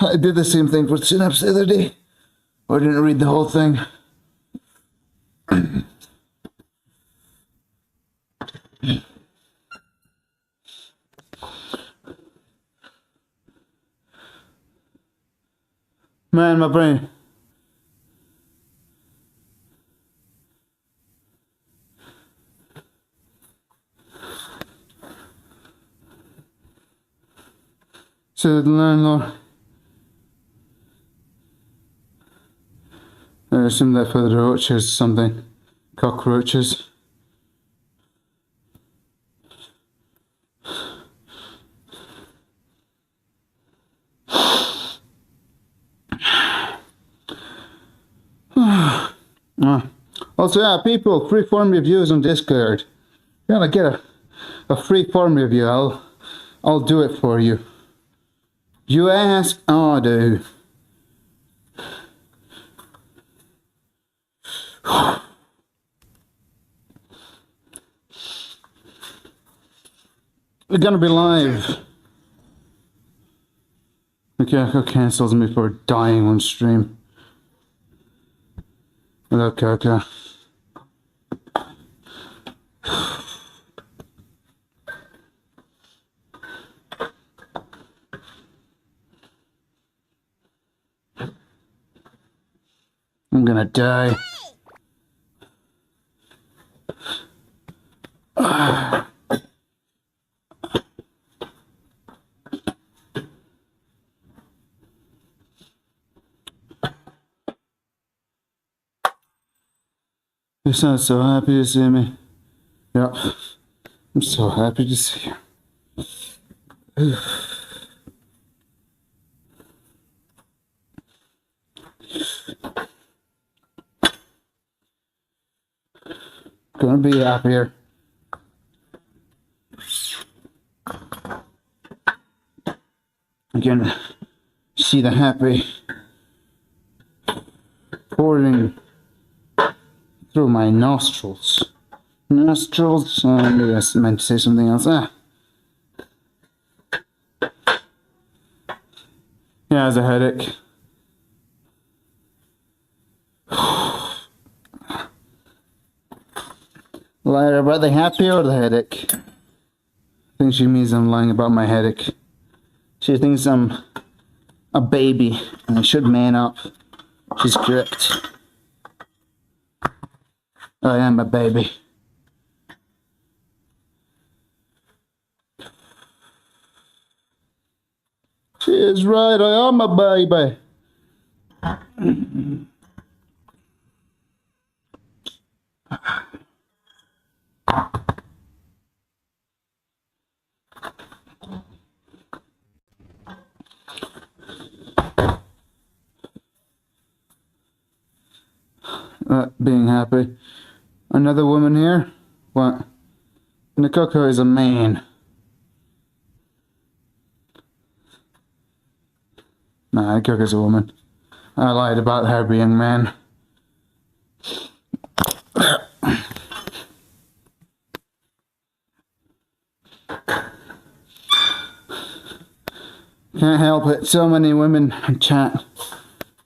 I did the same thing for Synapse the other day. I didn't read the whole thing. Man, my brain. So the landlord. I assume that for the roaches something. Cockroaches. Also, yeah, people, free form reviews on Discord. You wanna get a free form review, I'll do it for you. You ask, I'll do. We're gonna be live Coco cancels me for dying on stream. Hello, Coco. I'm gonna die. You sound so happy to see me. Yeah, I'm so happy to see you. Gonna be happier. I can see the happy pouring through my nostrils. Nostrils? Maybe I meant to say something else. Yeah, it's a headache. Liar about the happy or the headache? I think she means I'm lying about my headache. She thinks I'm a baby and I should man up. She's correct. I am a baby. She is right, I am a baby. Being happy. Another woman here? What? Nikoko is a man. Nah, Nikoko's a woman. I lied about her being man. Can't help it, so many women in chat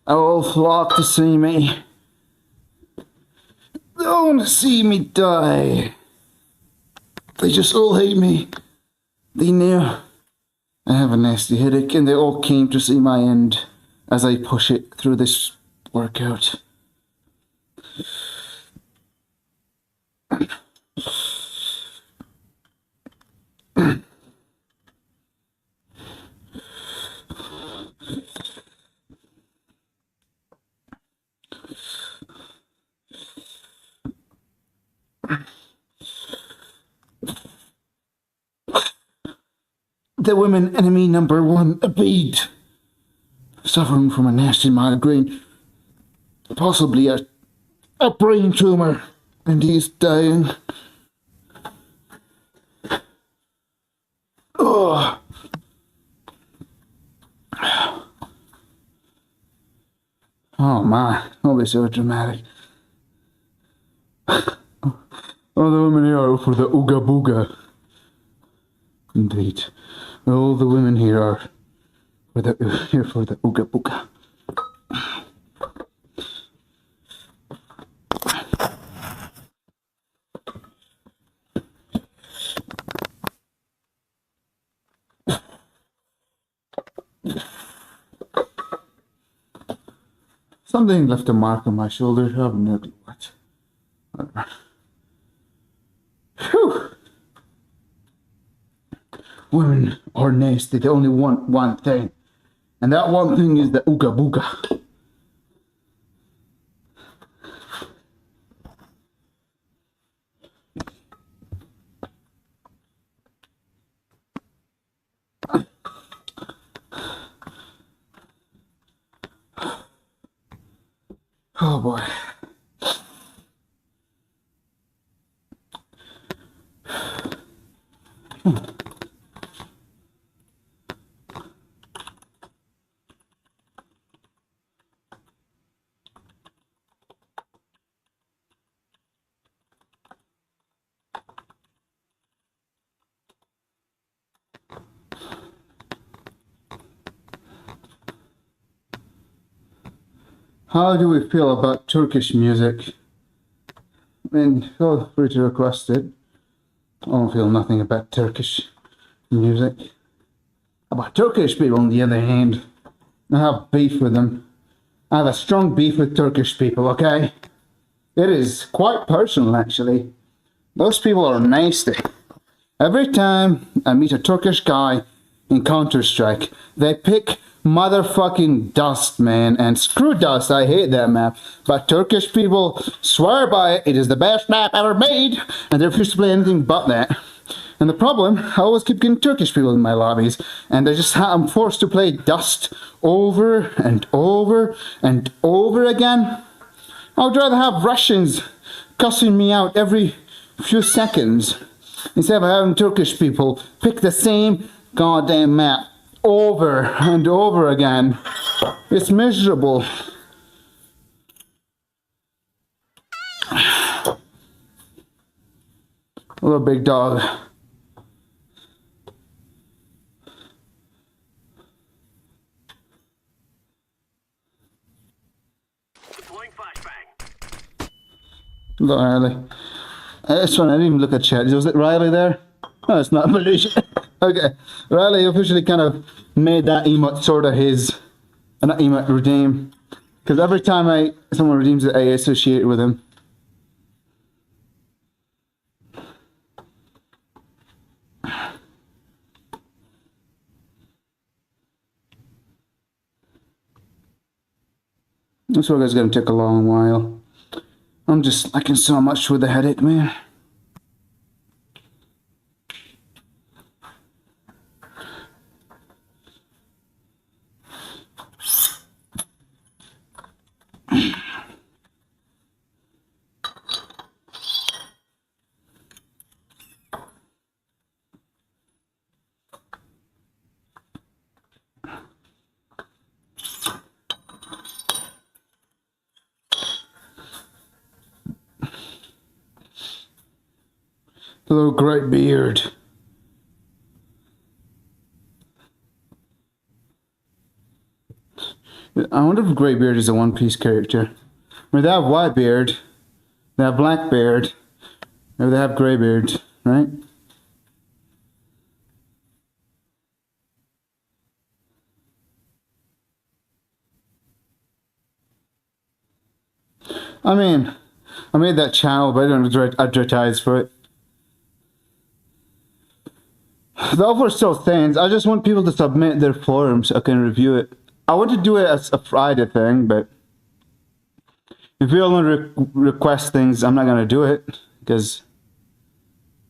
all flock to see me. They all want to see me die. They just all hate me. They knew I have a nasty headache and they all came to see my end as I push it through this workout. The women enemy number one, Abid, suffering from a nasty migraine, possibly a brain tumor, and he's dying. Oh. Oh my, don't be so dramatic. All the women here are for the Ooga Booga. Indeed. All the women here are here for the Ooga Booga. Something left a mark on my shoulder. I have no clue what. Whew. Women are nasty. They only want one thing. And that one thing is the Ooga Booga. Oh boy. How do we feel about Turkish music? I mean, feel free to request it. I don't feel nothing about Turkish music. About Turkish people, on the other hand, I have beef with them. I have a strong beef with Turkish people, okay? It is quite personal, actually. Those people are nasty. Every time I meet a Turkish guy in Counter-Strike, they pick motherfucking Dust, man. And screw Dust, I hate that map. But Turkish people swear by it. It is the best map ever made. And they refuse to play anything but that. And the problem, I always keep getting Turkish people in my lobbies. And I'm forced to play Dust over and over and over again. I would rather have Russians cussing me out every few seconds instead of having Turkish people pick the same goddamn map over and over again. It's miserable. Hello, big dog. Hello, Riley. That's one, I didn't even look at chat. Was it Riley there? No, it's not Malaysia. Okay. Riley officially kind of made that emote sort of his, not emote, redeem. Because every time someone redeems it, I associate it with him. This work is going to take a long while. I'm just lacking so much with the headache, man. Hello, Great Beard. I wonder if Great Beard is a One Piece character. I mean, they have White Beard, they have Black Beard, maybe they have Grey Beard, right? I mean, I made that channel, but I don't advertise for it. The offer still stands. I just want people to submit their forums so I can review it. I want to do it as a Friday thing, but if you all want to request things, I'm not going to do it. Because,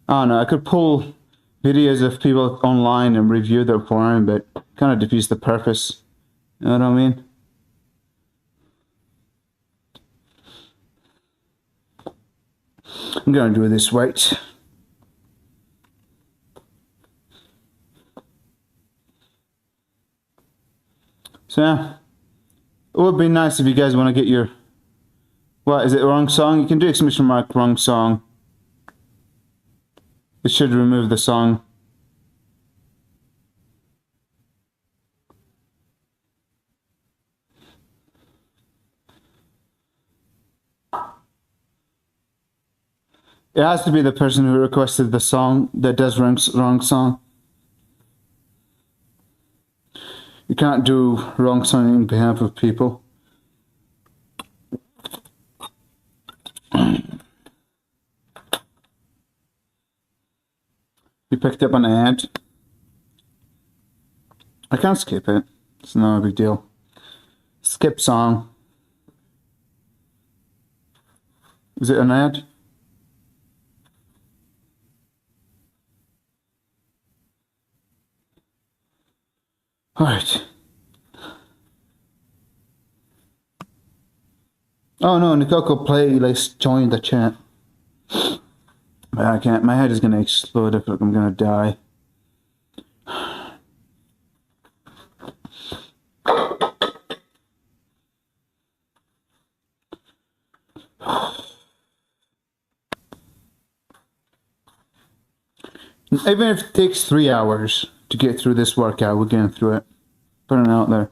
I don't know, I could pull videos of people online and review their forum, but it kind of defeats the purpose. You know what I mean? I'm going to do this, wait. So yeah, it would be nice if you guys want to get your, what, is it wrong song? You can do exclamation mark wrong song. It should remove the song. It has to be the person who requested the song that does wrong song. You can't do wrong song on behalf of people. You picked up an ad. I can't skip it. It's not a big deal. Skip song. Is it an ad? Alright. Oh no, Nikoko Playlist joined the chat. But I can't, my head is gonna explode if I'm gonna die. Even if it takes 3 hours to get through this workout, we're getting through it. Putting it out there.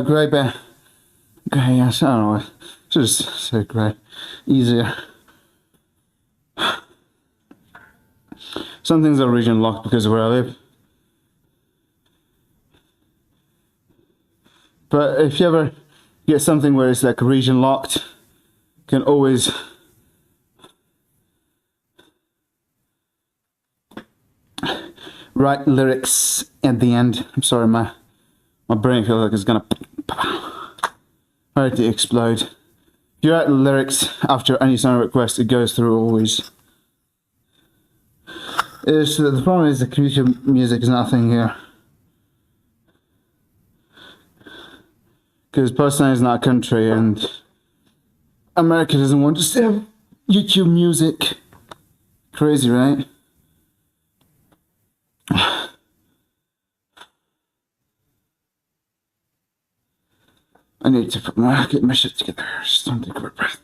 Grey bear. Okay, yes, I don't know. Should just say grey. Easier. Some things are region locked because of where I live. But if you ever get something where it's like region locked, you can always write lyrics at the end. I'm sorry, my brain feels like it's gonna ready to explode. If you write lyrics after any song request, it goes through always. The problem is the computer music is nothing here. Because Pakistan is not a country and America doesn't want to have YouTube music. Crazy, right? I need to get my shit together. Just don't take a breath.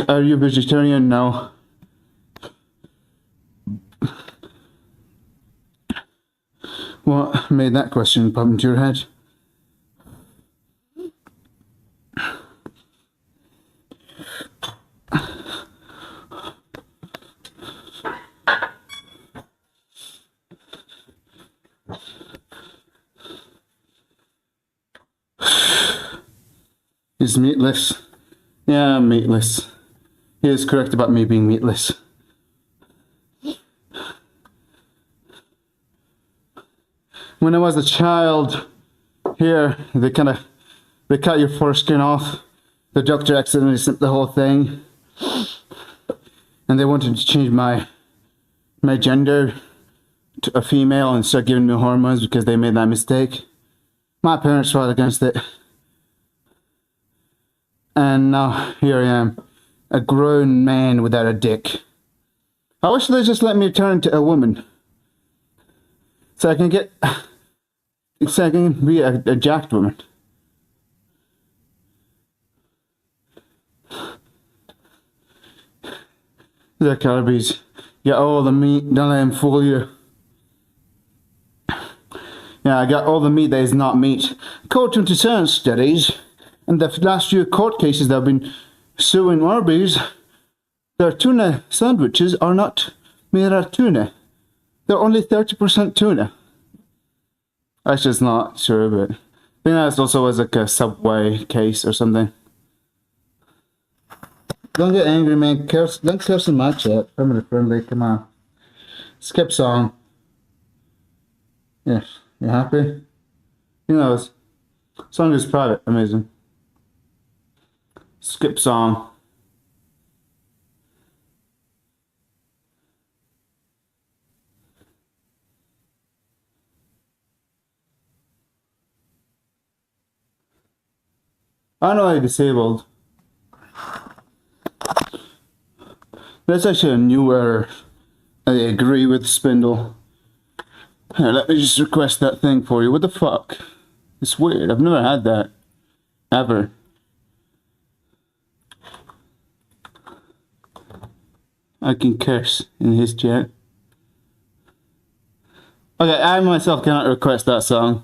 Are you vegetarian now? What made that question pop into your head? He's meatless. Yeah, I'm meatless. He is correct about me being meatless. When I was a child, here, they cut your foreskin off. The doctor accidentally snipped the whole thing. And they wanted to change my gender to a female and start giving me hormones because they made that mistake. My parents fought against it. And now here I am, a grown man without a dick. I wish they just let me turn into a woman. So I can be a jacked woman. The calories. Get all the meat, don't let him fool you. Yeah, I got all the meat that is not meat. According to science studies, and the last few court cases that have been suing Arby's, their tuna sandwiches are not made out of tuna. They're only 30% tuna. That's just not true, but I think that also was like a Subway case or something. Don't get angry, man. Don't curse in my chat. Family friendly, come on. Skip song. Yes, you happy? Who knows? Song is private, amazing. Skip song. I know I'm disabled. That's actually a new error. I agree with Spindle. Here, let me just request that thing for you. What the fuck? It's weird. I've never had that. Ever. I can curse in his chat. Okay, I myself cannot request that song.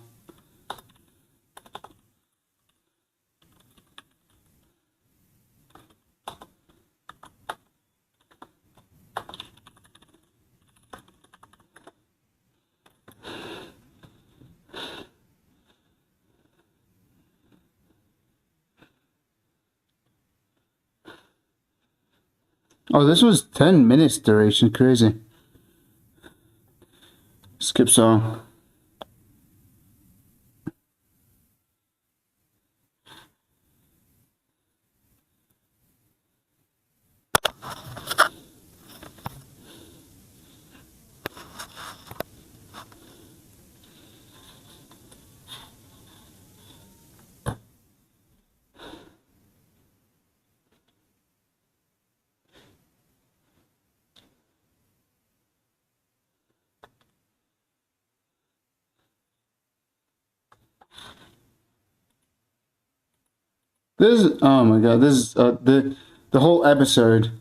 Oh, this was 10 minutes duration. Crazy. Skip song. This is, oh my god, this is the whole episode.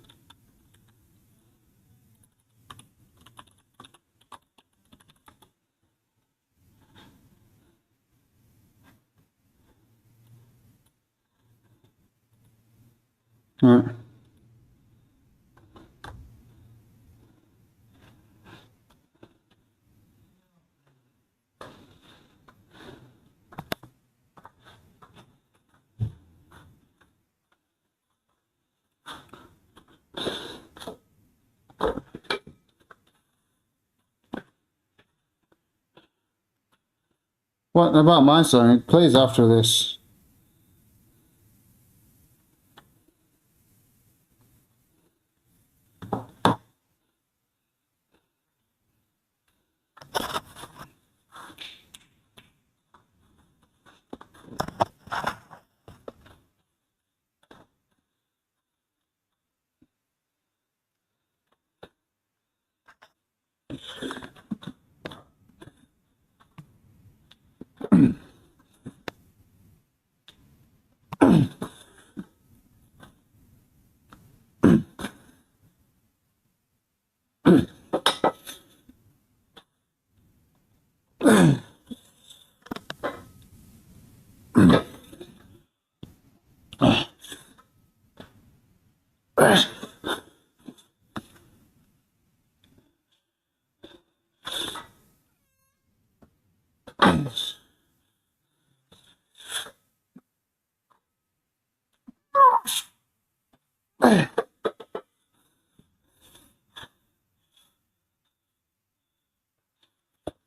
Alright. What about my song? It plays after this.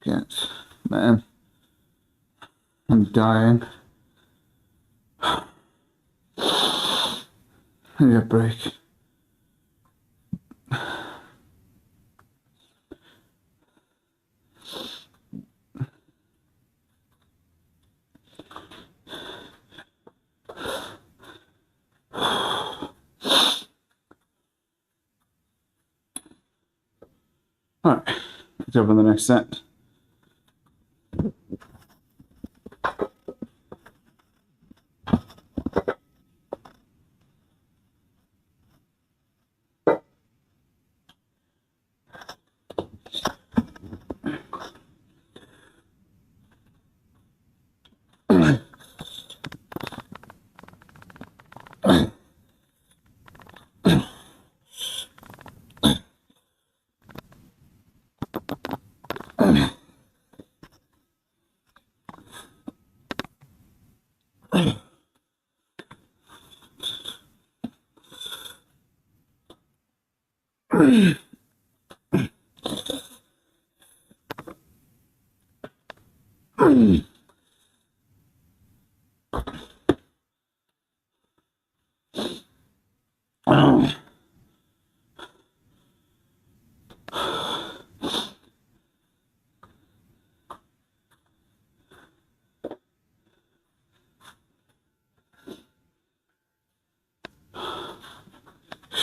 Can't. Man. I'm dying. I need a break. Alright, let's open the next set.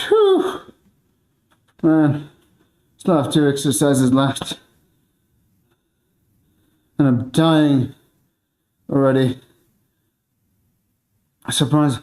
Whew. Man, still have 2 exercises left. And I'm dying already. I'm surprised.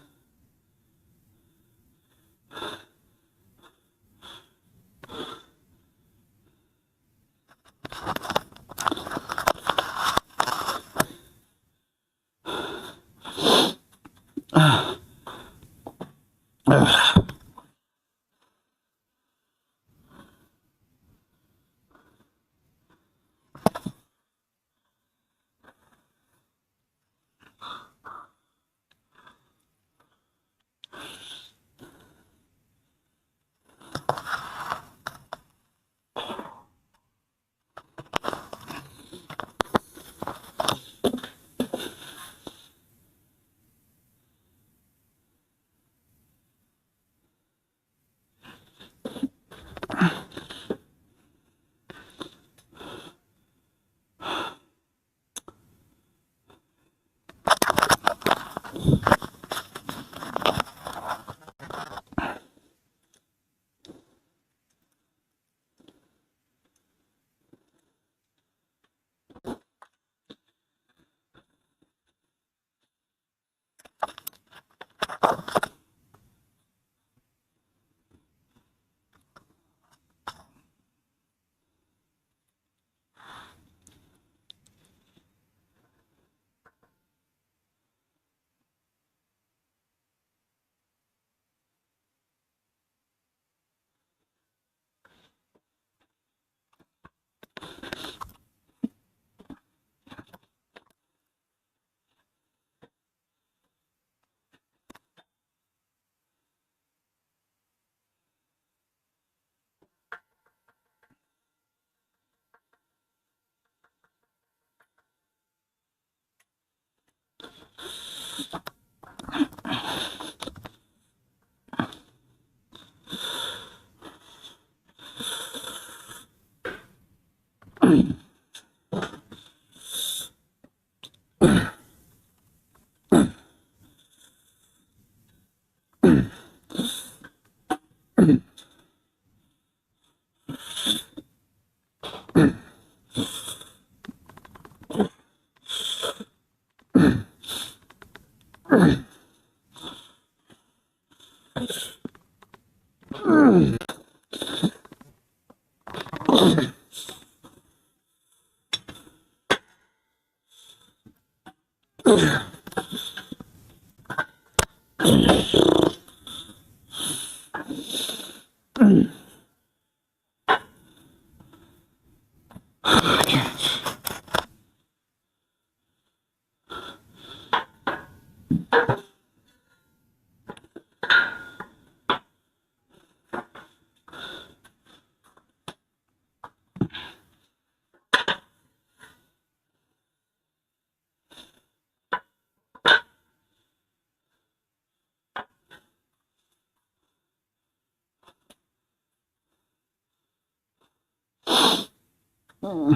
Probably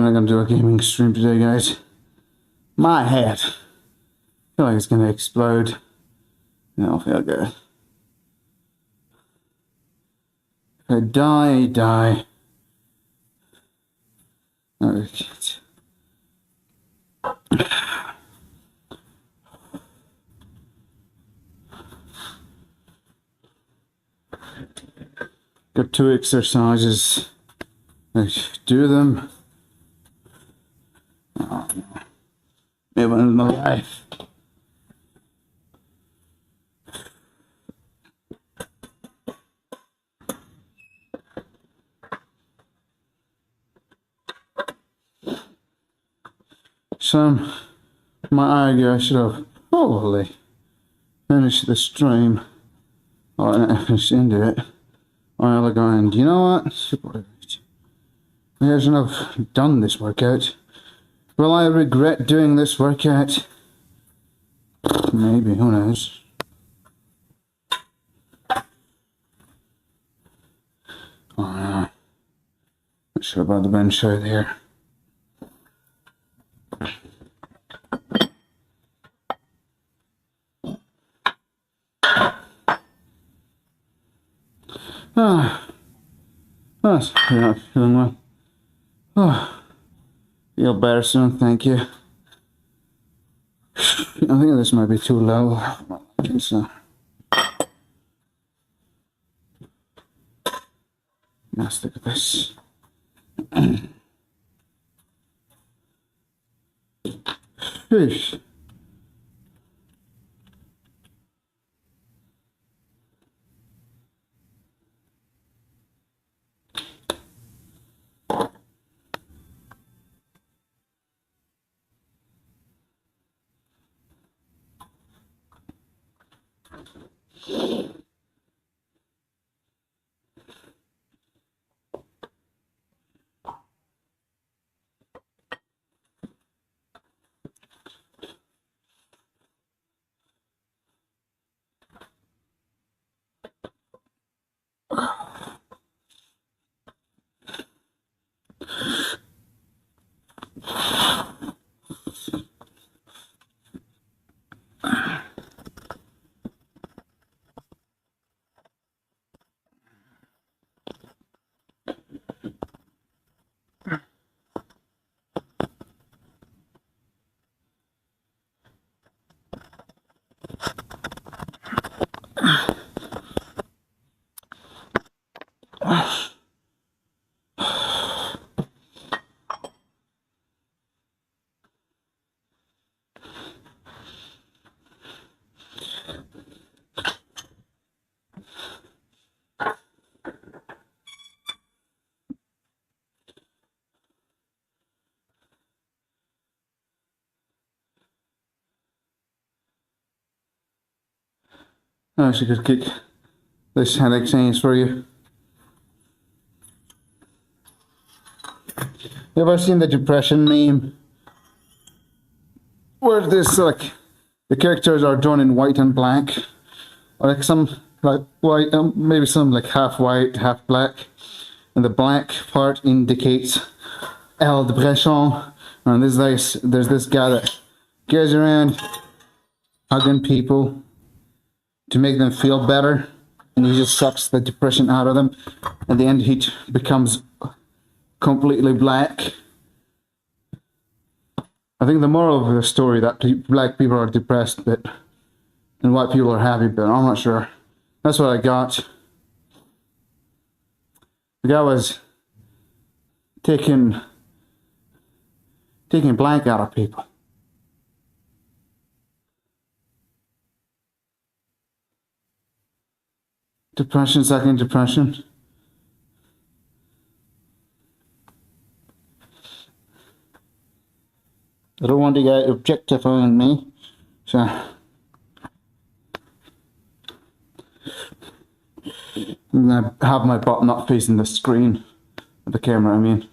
not gonna do a gaming stream today, guys. My head. I feel like it's gonna explode. I don't feel good. If I die, I die. Okay. Got 2 exercises. I do them. Oh, no. Maybe in my life. Some might argue I should have probably finished the stream or not finished into it. Or I'll go and you know what? Maybe I shouldn't have done this workout. Will I regret doing this workout? Maybe, who knows? Oh no. Not sure about the bench out there. That's not feeling well. Oh, feel better soon, thank you. I think this might be too low. So. Let's stick with this. Fish. I should just kick this headache change for you. You ever seen the depression meme? Where this like the characters are drawn in white and black, or like some like white, maybe some like half white, half black, and the black part indicates El Depression. And there's this guy that goes around hugging people to make them feel better, and he just sucks the depression out of them. At the end, he becomes completely black. I think the moral of the story that black people are depressed, but and white people are happy, but I'm not sure. That's what I got. The guy was taking blank out of people. Depression, second depression. I don't want to get objectifying me, so I'm gonna have my butt not facing the screen of the camera, I mean.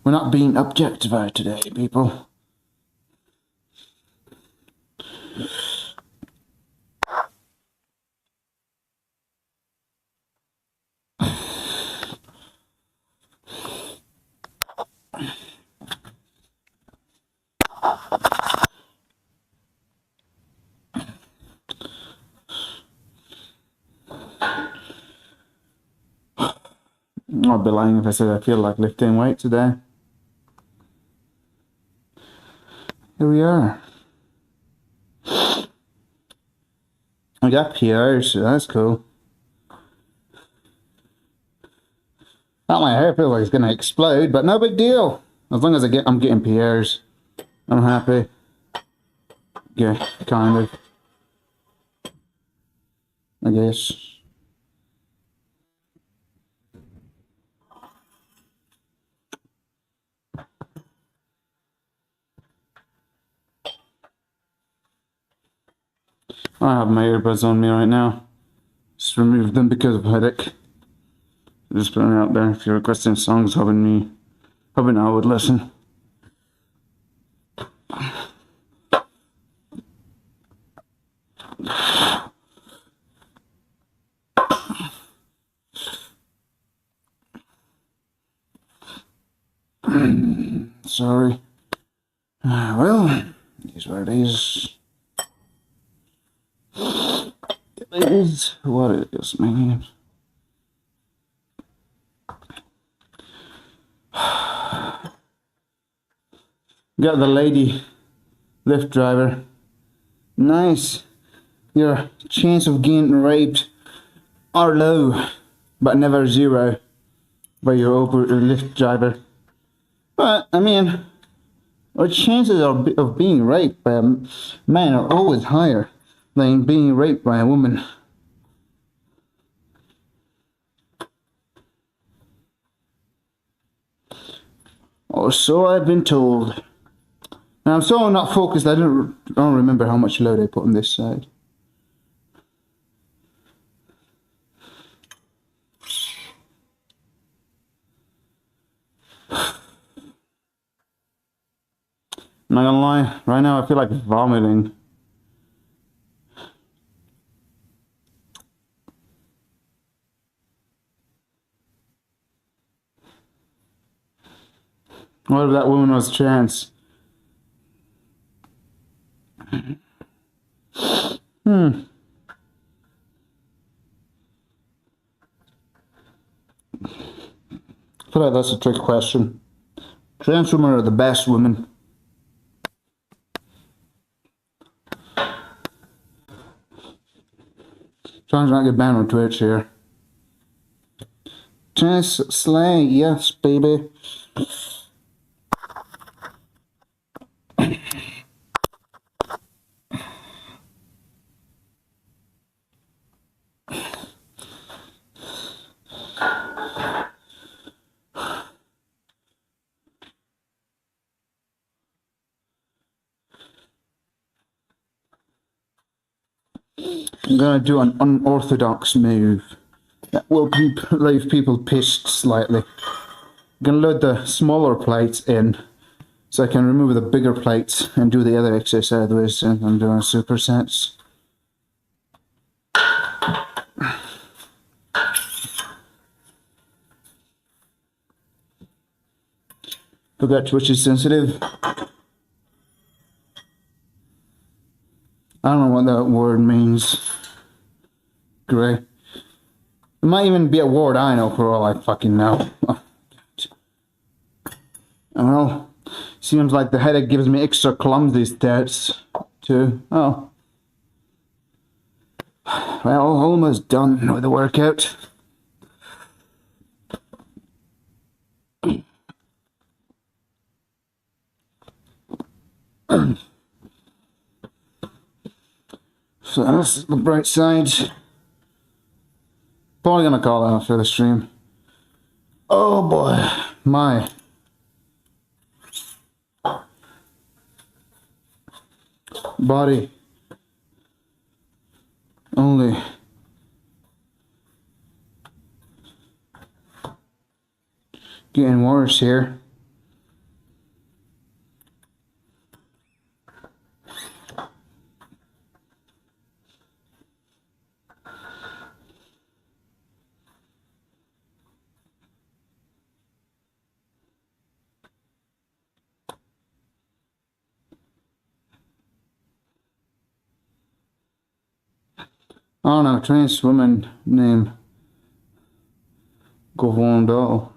We're not being objectified today, people. I'd be lying if I said I feel like lifting weight today. Here we are. I got PRs, so that's cool. Not my hair feels like it's gonna explode, but no big deal. As long as I'm getting PRs, I'm happy. Yeah, kind of. I guess. I have my earbuds on me right now. Just removed them because of headache. Just putting it out there. If you're requesting songs, hoping I would listen. Sorry. Well, it is what it is. It is what it is, man. Got the lady Lyft driver. Nice. Your chance of getting raped are low, but never zero by your Uber or Lyft driver. But, I mean, our chances of being raped by a man are always higher than being raped by a woman. Or so I've been told. Now I'm so not focused, I don't remember how much load I put on this side. I'm not gonna lie, right now I feel like vomiting. What if that woman was trans? I feel like that's a trick question. Trans women are the best women. Trying to not get banned on Twitch here. Trans slay, yes, baby. I'm gonna do an unorthodox move that will leave people pissed slightly. I'm gonna load the smaller plates in so I can remove the bigger plates and do the other exercise with, and I'm doing supersets. Forgot Twitch is sensitive. I don't know what that word means. Grey. It might even be a word I know for all I fucking know. Well, seems like the headache gives me extra clumsy stats too. Oh. Well, almost done with the workout. So that's the bright side. Probably gonna call it after the stream. Oh boy, my. Body. Only. Getting worse here. I don't know, trans woman name. Govondol.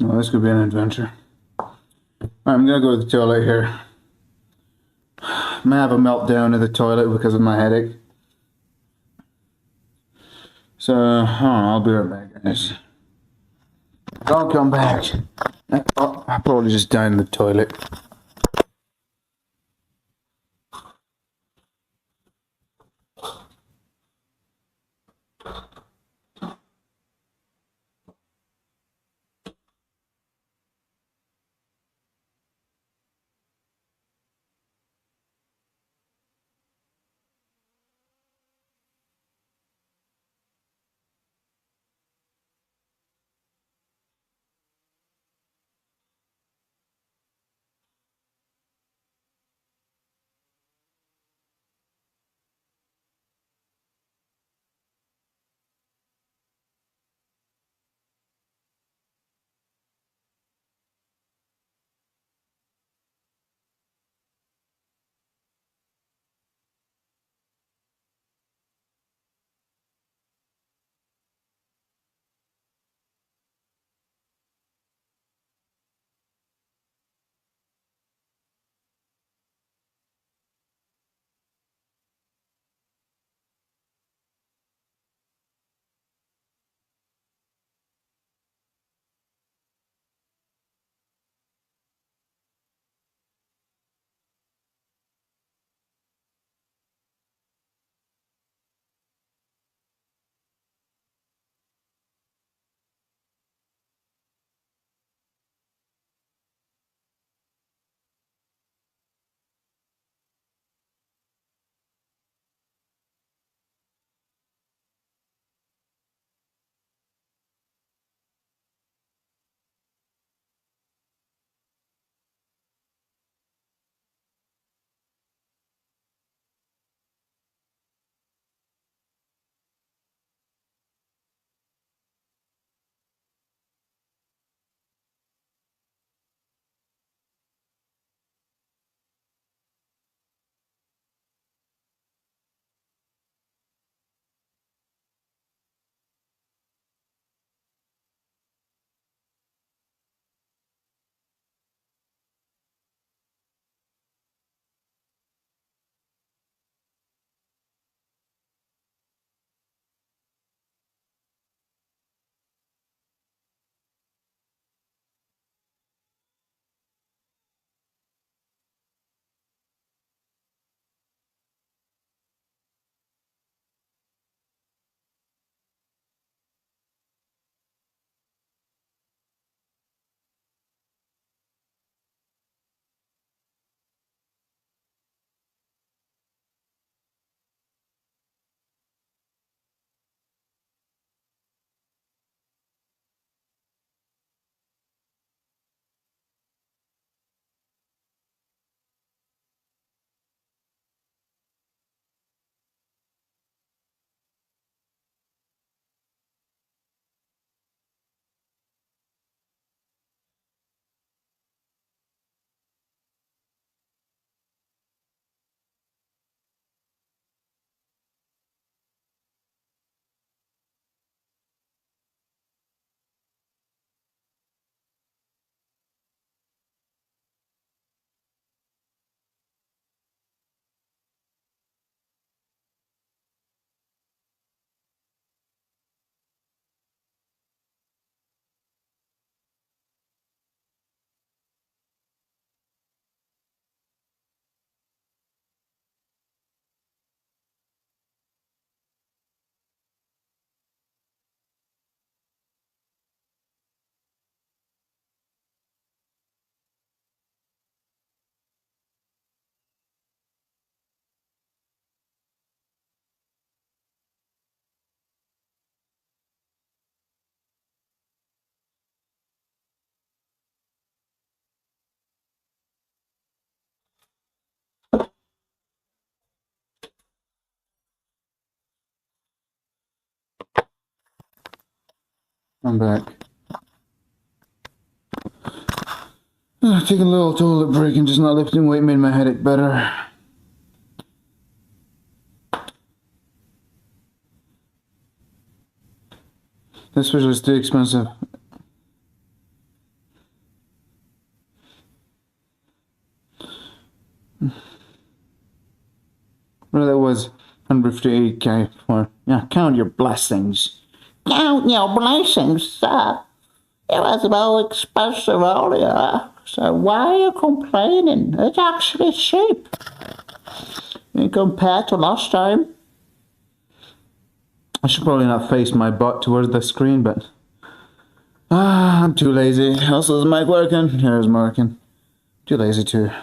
Well, this could be an adventure. I'm gonna go to the toilet here. I'm gonna have a meltdown in the toilet because of my headache. So, I'll be right back, guys. Don't come back. I'll probably just die in the toilet. I'm back. Taking a little toilet break and just not lifting weight made my headache better. This fish is too expensive. Well, that was 158k for. Yeah, count your blessings. Count your blessings, sir. It was more expensive earlier, so why are you complaining? It's actually cheap. And compared to last time. I should probably not face my butt towards the screen, but I'm too lazy. Also, is mic working? Here's working. Too lazy to.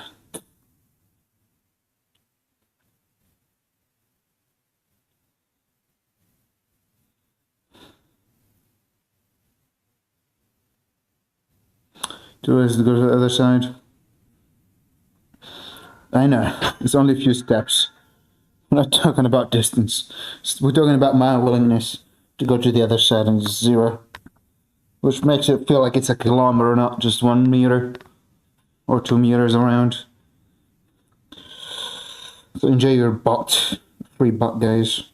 Too lazy to go to the other side. I know. It's only a few steps. We're not talking about distance. We're talking about my willingness to go to the other side and just 0. Which makes it feel like it's a kilometer, not just 1 meter or 2 meters around. So enjoy your butt. Free butt, guys.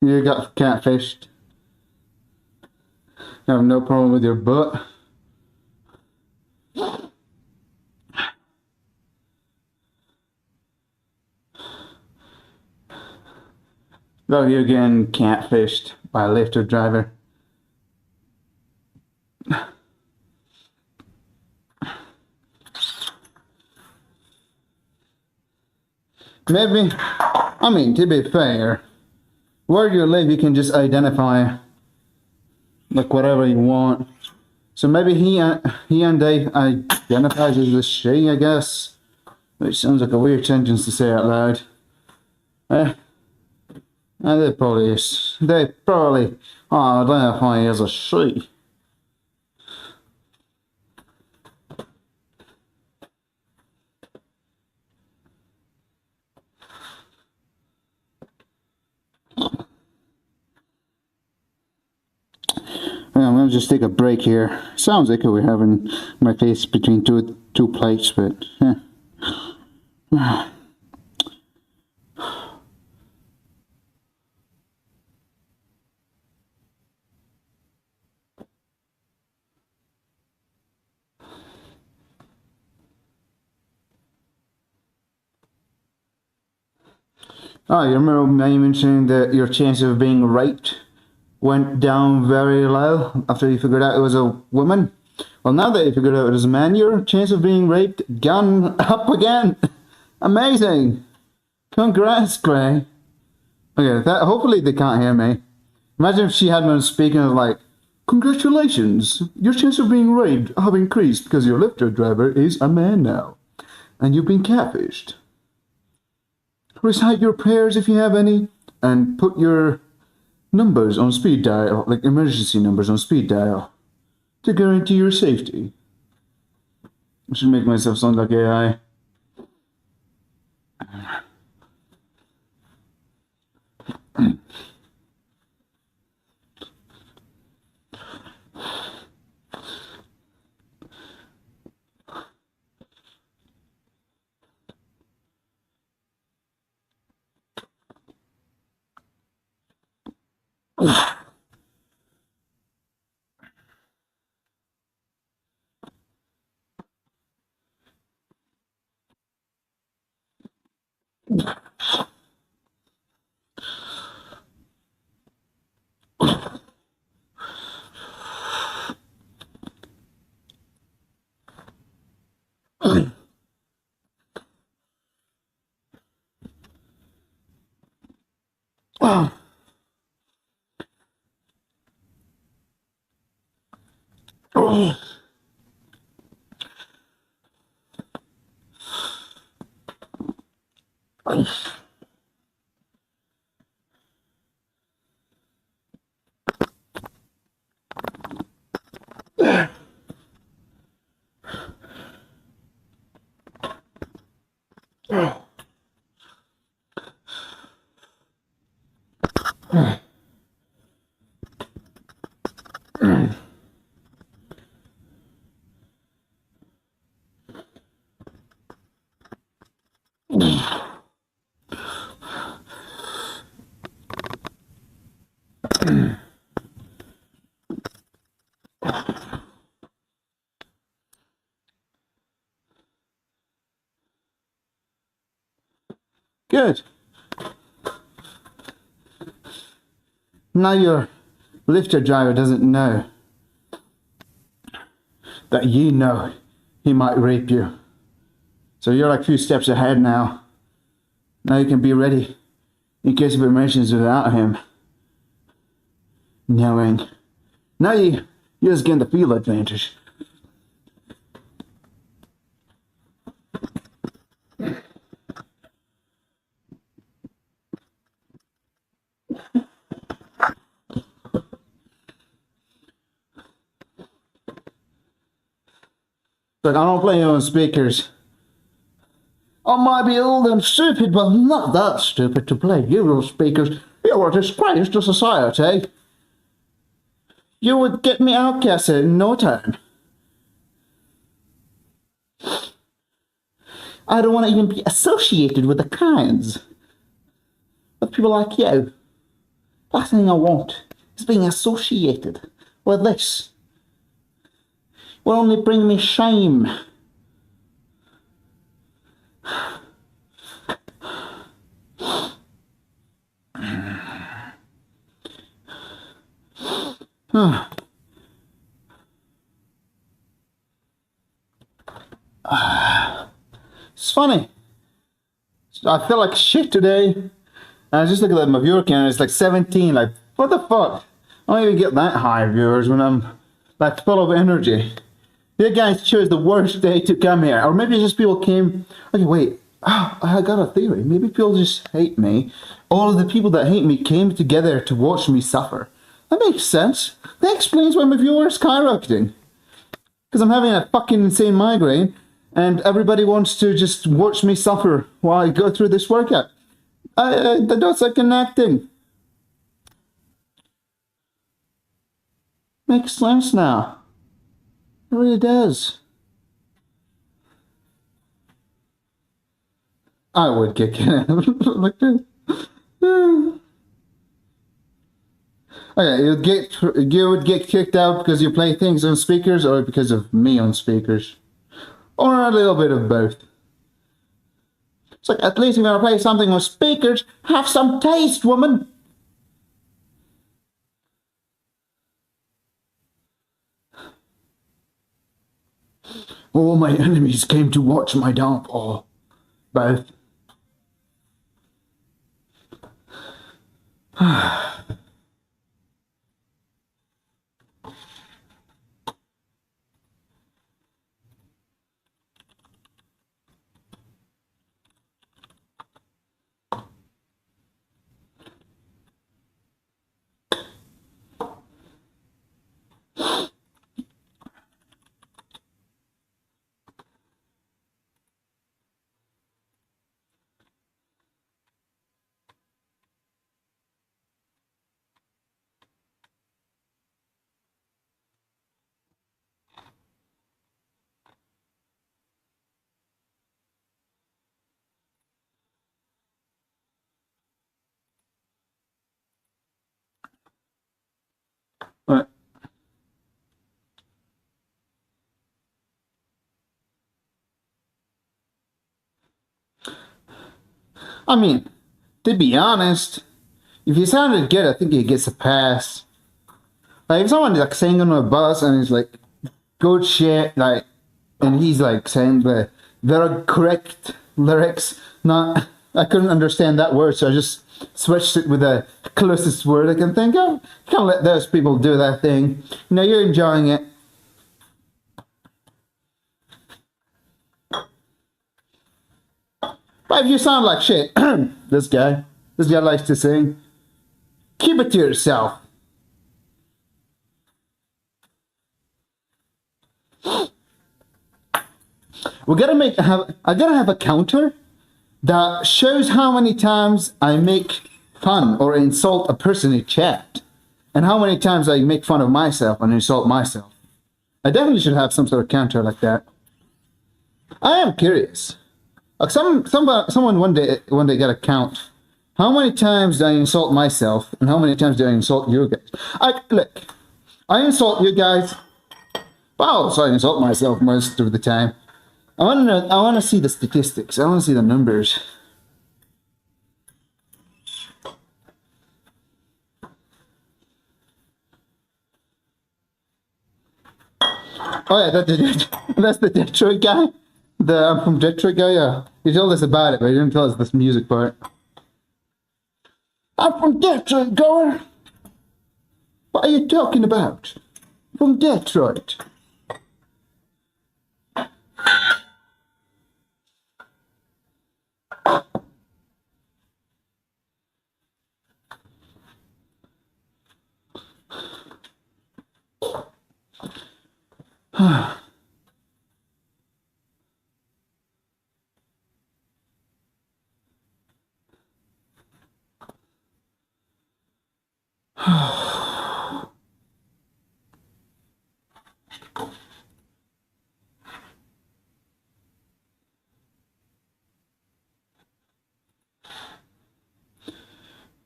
You got catfished. I have no problem with your butt. Though you're getting catfished by a Lyft driver. Maybe, I mean, to be fair, where you live, you can just identify like whatever you want. So maybe he and Dave identifies as a she, I guess. Which sounds like a weird sentence to say out loud. They probably identify as a she. I'll just take a break here. Sounds like we're having my face between two plates, but Oh, you remember me mentioning that your chance of being raped went down very low after you figured out it was a woman? Well, now that you figured out it was a man, your chance of being raped gone up again. Amazing. Congrats, Gray. Okay, hopefully they can't hear me. Imagine if she had been speaking of like, congratulations, your chance of being raped have increased because your lifter driver is a man now. And you've been catfished. Recite your prayers if you have any, and put your numbers on speed dial, like emergency numbers on speed dial, to guarantee your safety. I should make myself sound like AI. Good. Now your lifter driver doesn't know that you know he might rape you. So you're like a few steps ahead now. Now you can be ready in case of emergencies without him knowing. Now you just gain the field advantage. But I don't play on speakers. I might be old and stupid, but I'm not that stupid to play Euro speakers. You're a disgrace to society. You would get me outcasted in no time. I don't want to even be associated with the kinds of people like you. Last thing I want is being associated with this. Will only bring me shame. It's funny. I feel like shit today. And I was just looking at my viewer count, it's like 17. Like, what the fuck? I don't even get that high viewers when I'm like full of energy. You guys chose the worst day to come here. Or maybe just people came. Okay, wait. Oh, I got a theory. Maybe people just hate me. All of the people that hate me came together to watch me suffer. That makes sense. That explains why my viewers are skyrocketing. Because I'm having a fucking insane migraine, and everybody wants to just watch me suffer while I go through this workout. The dots are connecting. The Makes sense now. It really does. I would get kicked like this. Okay, you would get kicked out because you play things on speakers, or because of me on speakers, or a little bit of both. It's like, at least if you're gonna play something on speakers, have some taste, woman. All my enemies came to watch my downfall. Both. Right. I mean, to be honest, if you sounded good, I think he gets a pass. Like, if someone's like singing on a bus and he's like, good shit, like, and he's like saying the correct lyrics, not, I couldn't understand that word, so I just switched it with the closest word I can think of. Can't let those people do that thing. You know, you're enjoying it. But if you sound like shit, this guy likes to sing, keep it to yourself. I gotta have a counter that shows how many times I make fun or insult a person in chat, and how many times I make fun of myself and insult myself. I definitely should have some sort of counter like that. I am curious. Like someone one day got a count. How many times do I insult myself, and how many times do I insult you guys? Look, I insult you guys, but I also insult myself most of the time. I want to see the statistics. I want to see the numbers. Oh yeah, that's the Detroit guy. I'm from Detroit guy. Yeah, he told us about it, but he didn't tell us this music part. I'm from Detroit, goer. What are you talking about? From Detroit.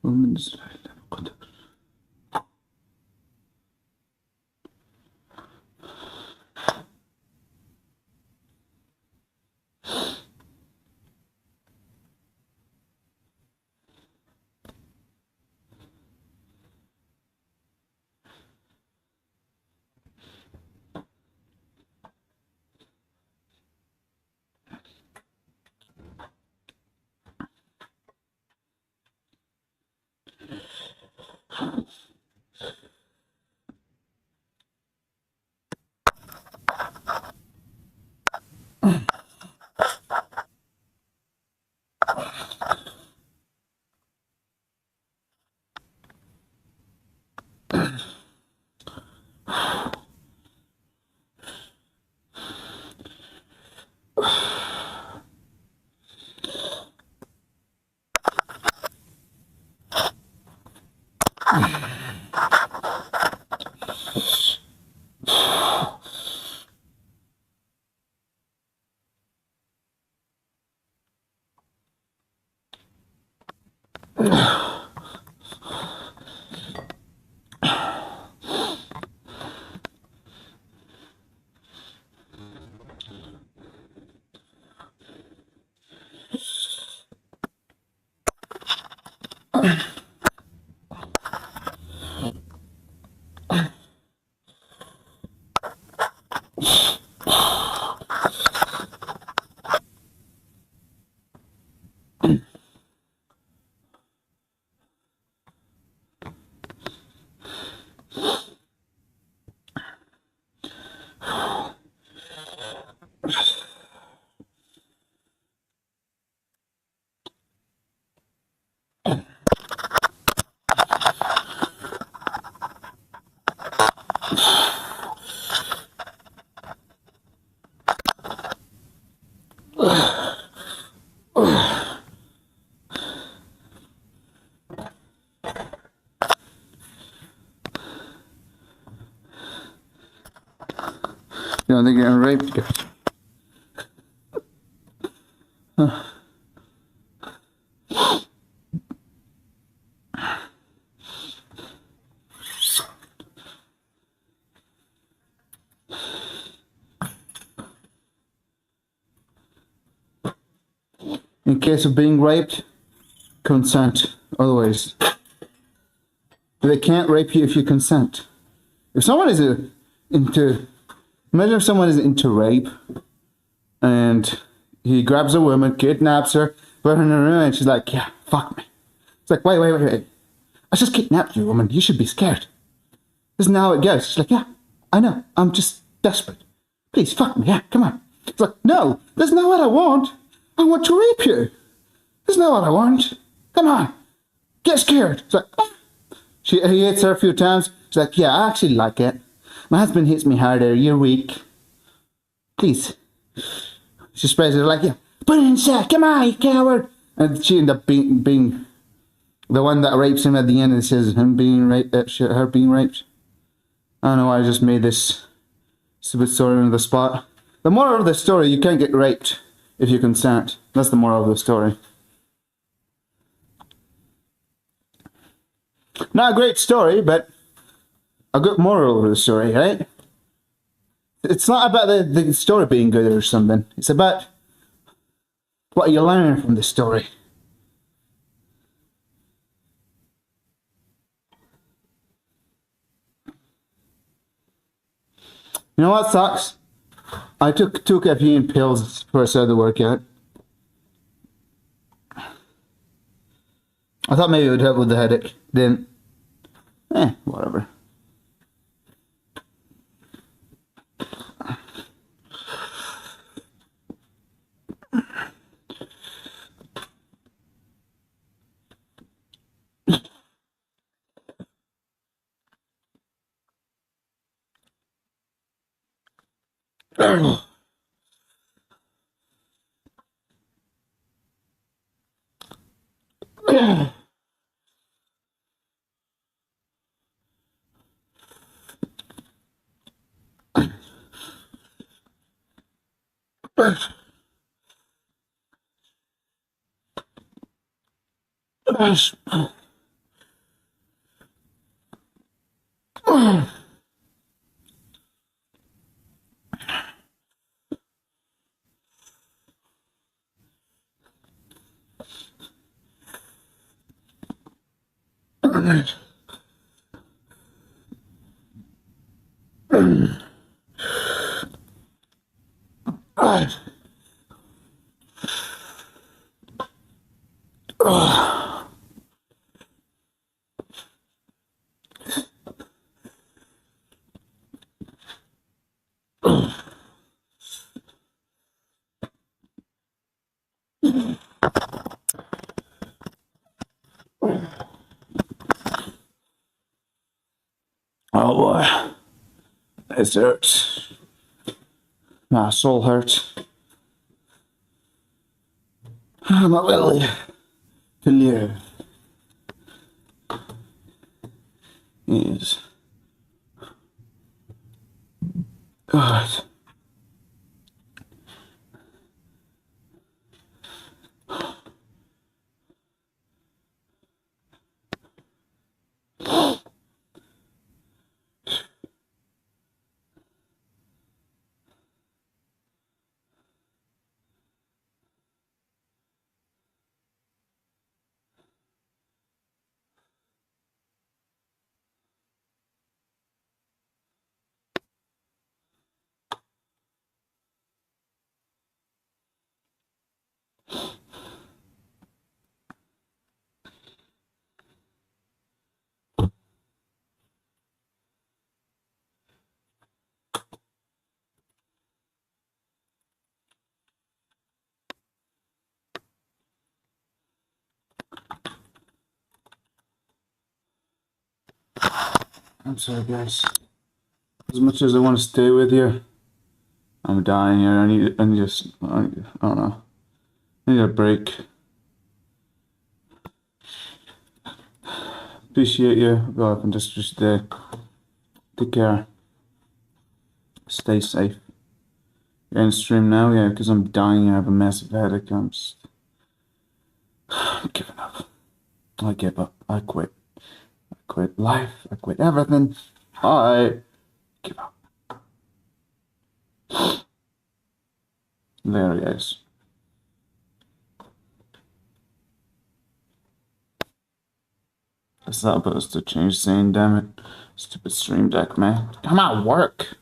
Women's You know, they're getting raped, guys. In case of being raped, consent. Otherwise, they can't rape you if you consent. If someone is imagine if someone is into rape, and he grabs a woman, kidnaps her, put her in a room, and she's like, "Yeah, fuck me." It's like, wait. I just kidnapped you, woman. You should be scared. This isn't how it goes. She's like, "Yeah, I know. I'm just desperate. Please, fuck me. Yeah, come on." It's like, "No, that's not what I want. I want to rape you. That's not what I want. Come on. Get scared." It's like, ah. He hits her a few times. She's like, "Yeah, I actually like it. My husband hits me harder. You're weak. Please." She sprays her like, "Yeah, put it inside. Come on, you coward." And she ended up being the one that rapes him at the end, and says him being raped, her being raped. I don't know why I just made this stupid story on the spot. The moral of the story, you can't get raped if you consent. That's the moral of the story. Not a great story, but a good moral of the story, right? It's not about the story being good or something. It's about what you learn from the story. You know what sucks? I took 2 caffeine pills before I started the workout. I thought maybe it would help with the headache. Didn't. Whatever. Oh boy, this hurts. My soul hurts. I'm not willing to live. Is God. I'm sorry, guys. As much as I want to stay with you, I'm dying here. I don't know. I need a break. Appreciate you. Go up and just take care. Stay safe. You're in stream now, yeah, because I'm dying. I have a massive headache. I'm giving up. I give up. I quit. I quit life. I quit everything. I give up. There he is. It's not supposed to change scene, damn it. Stupid stream deck, man. Come on, work.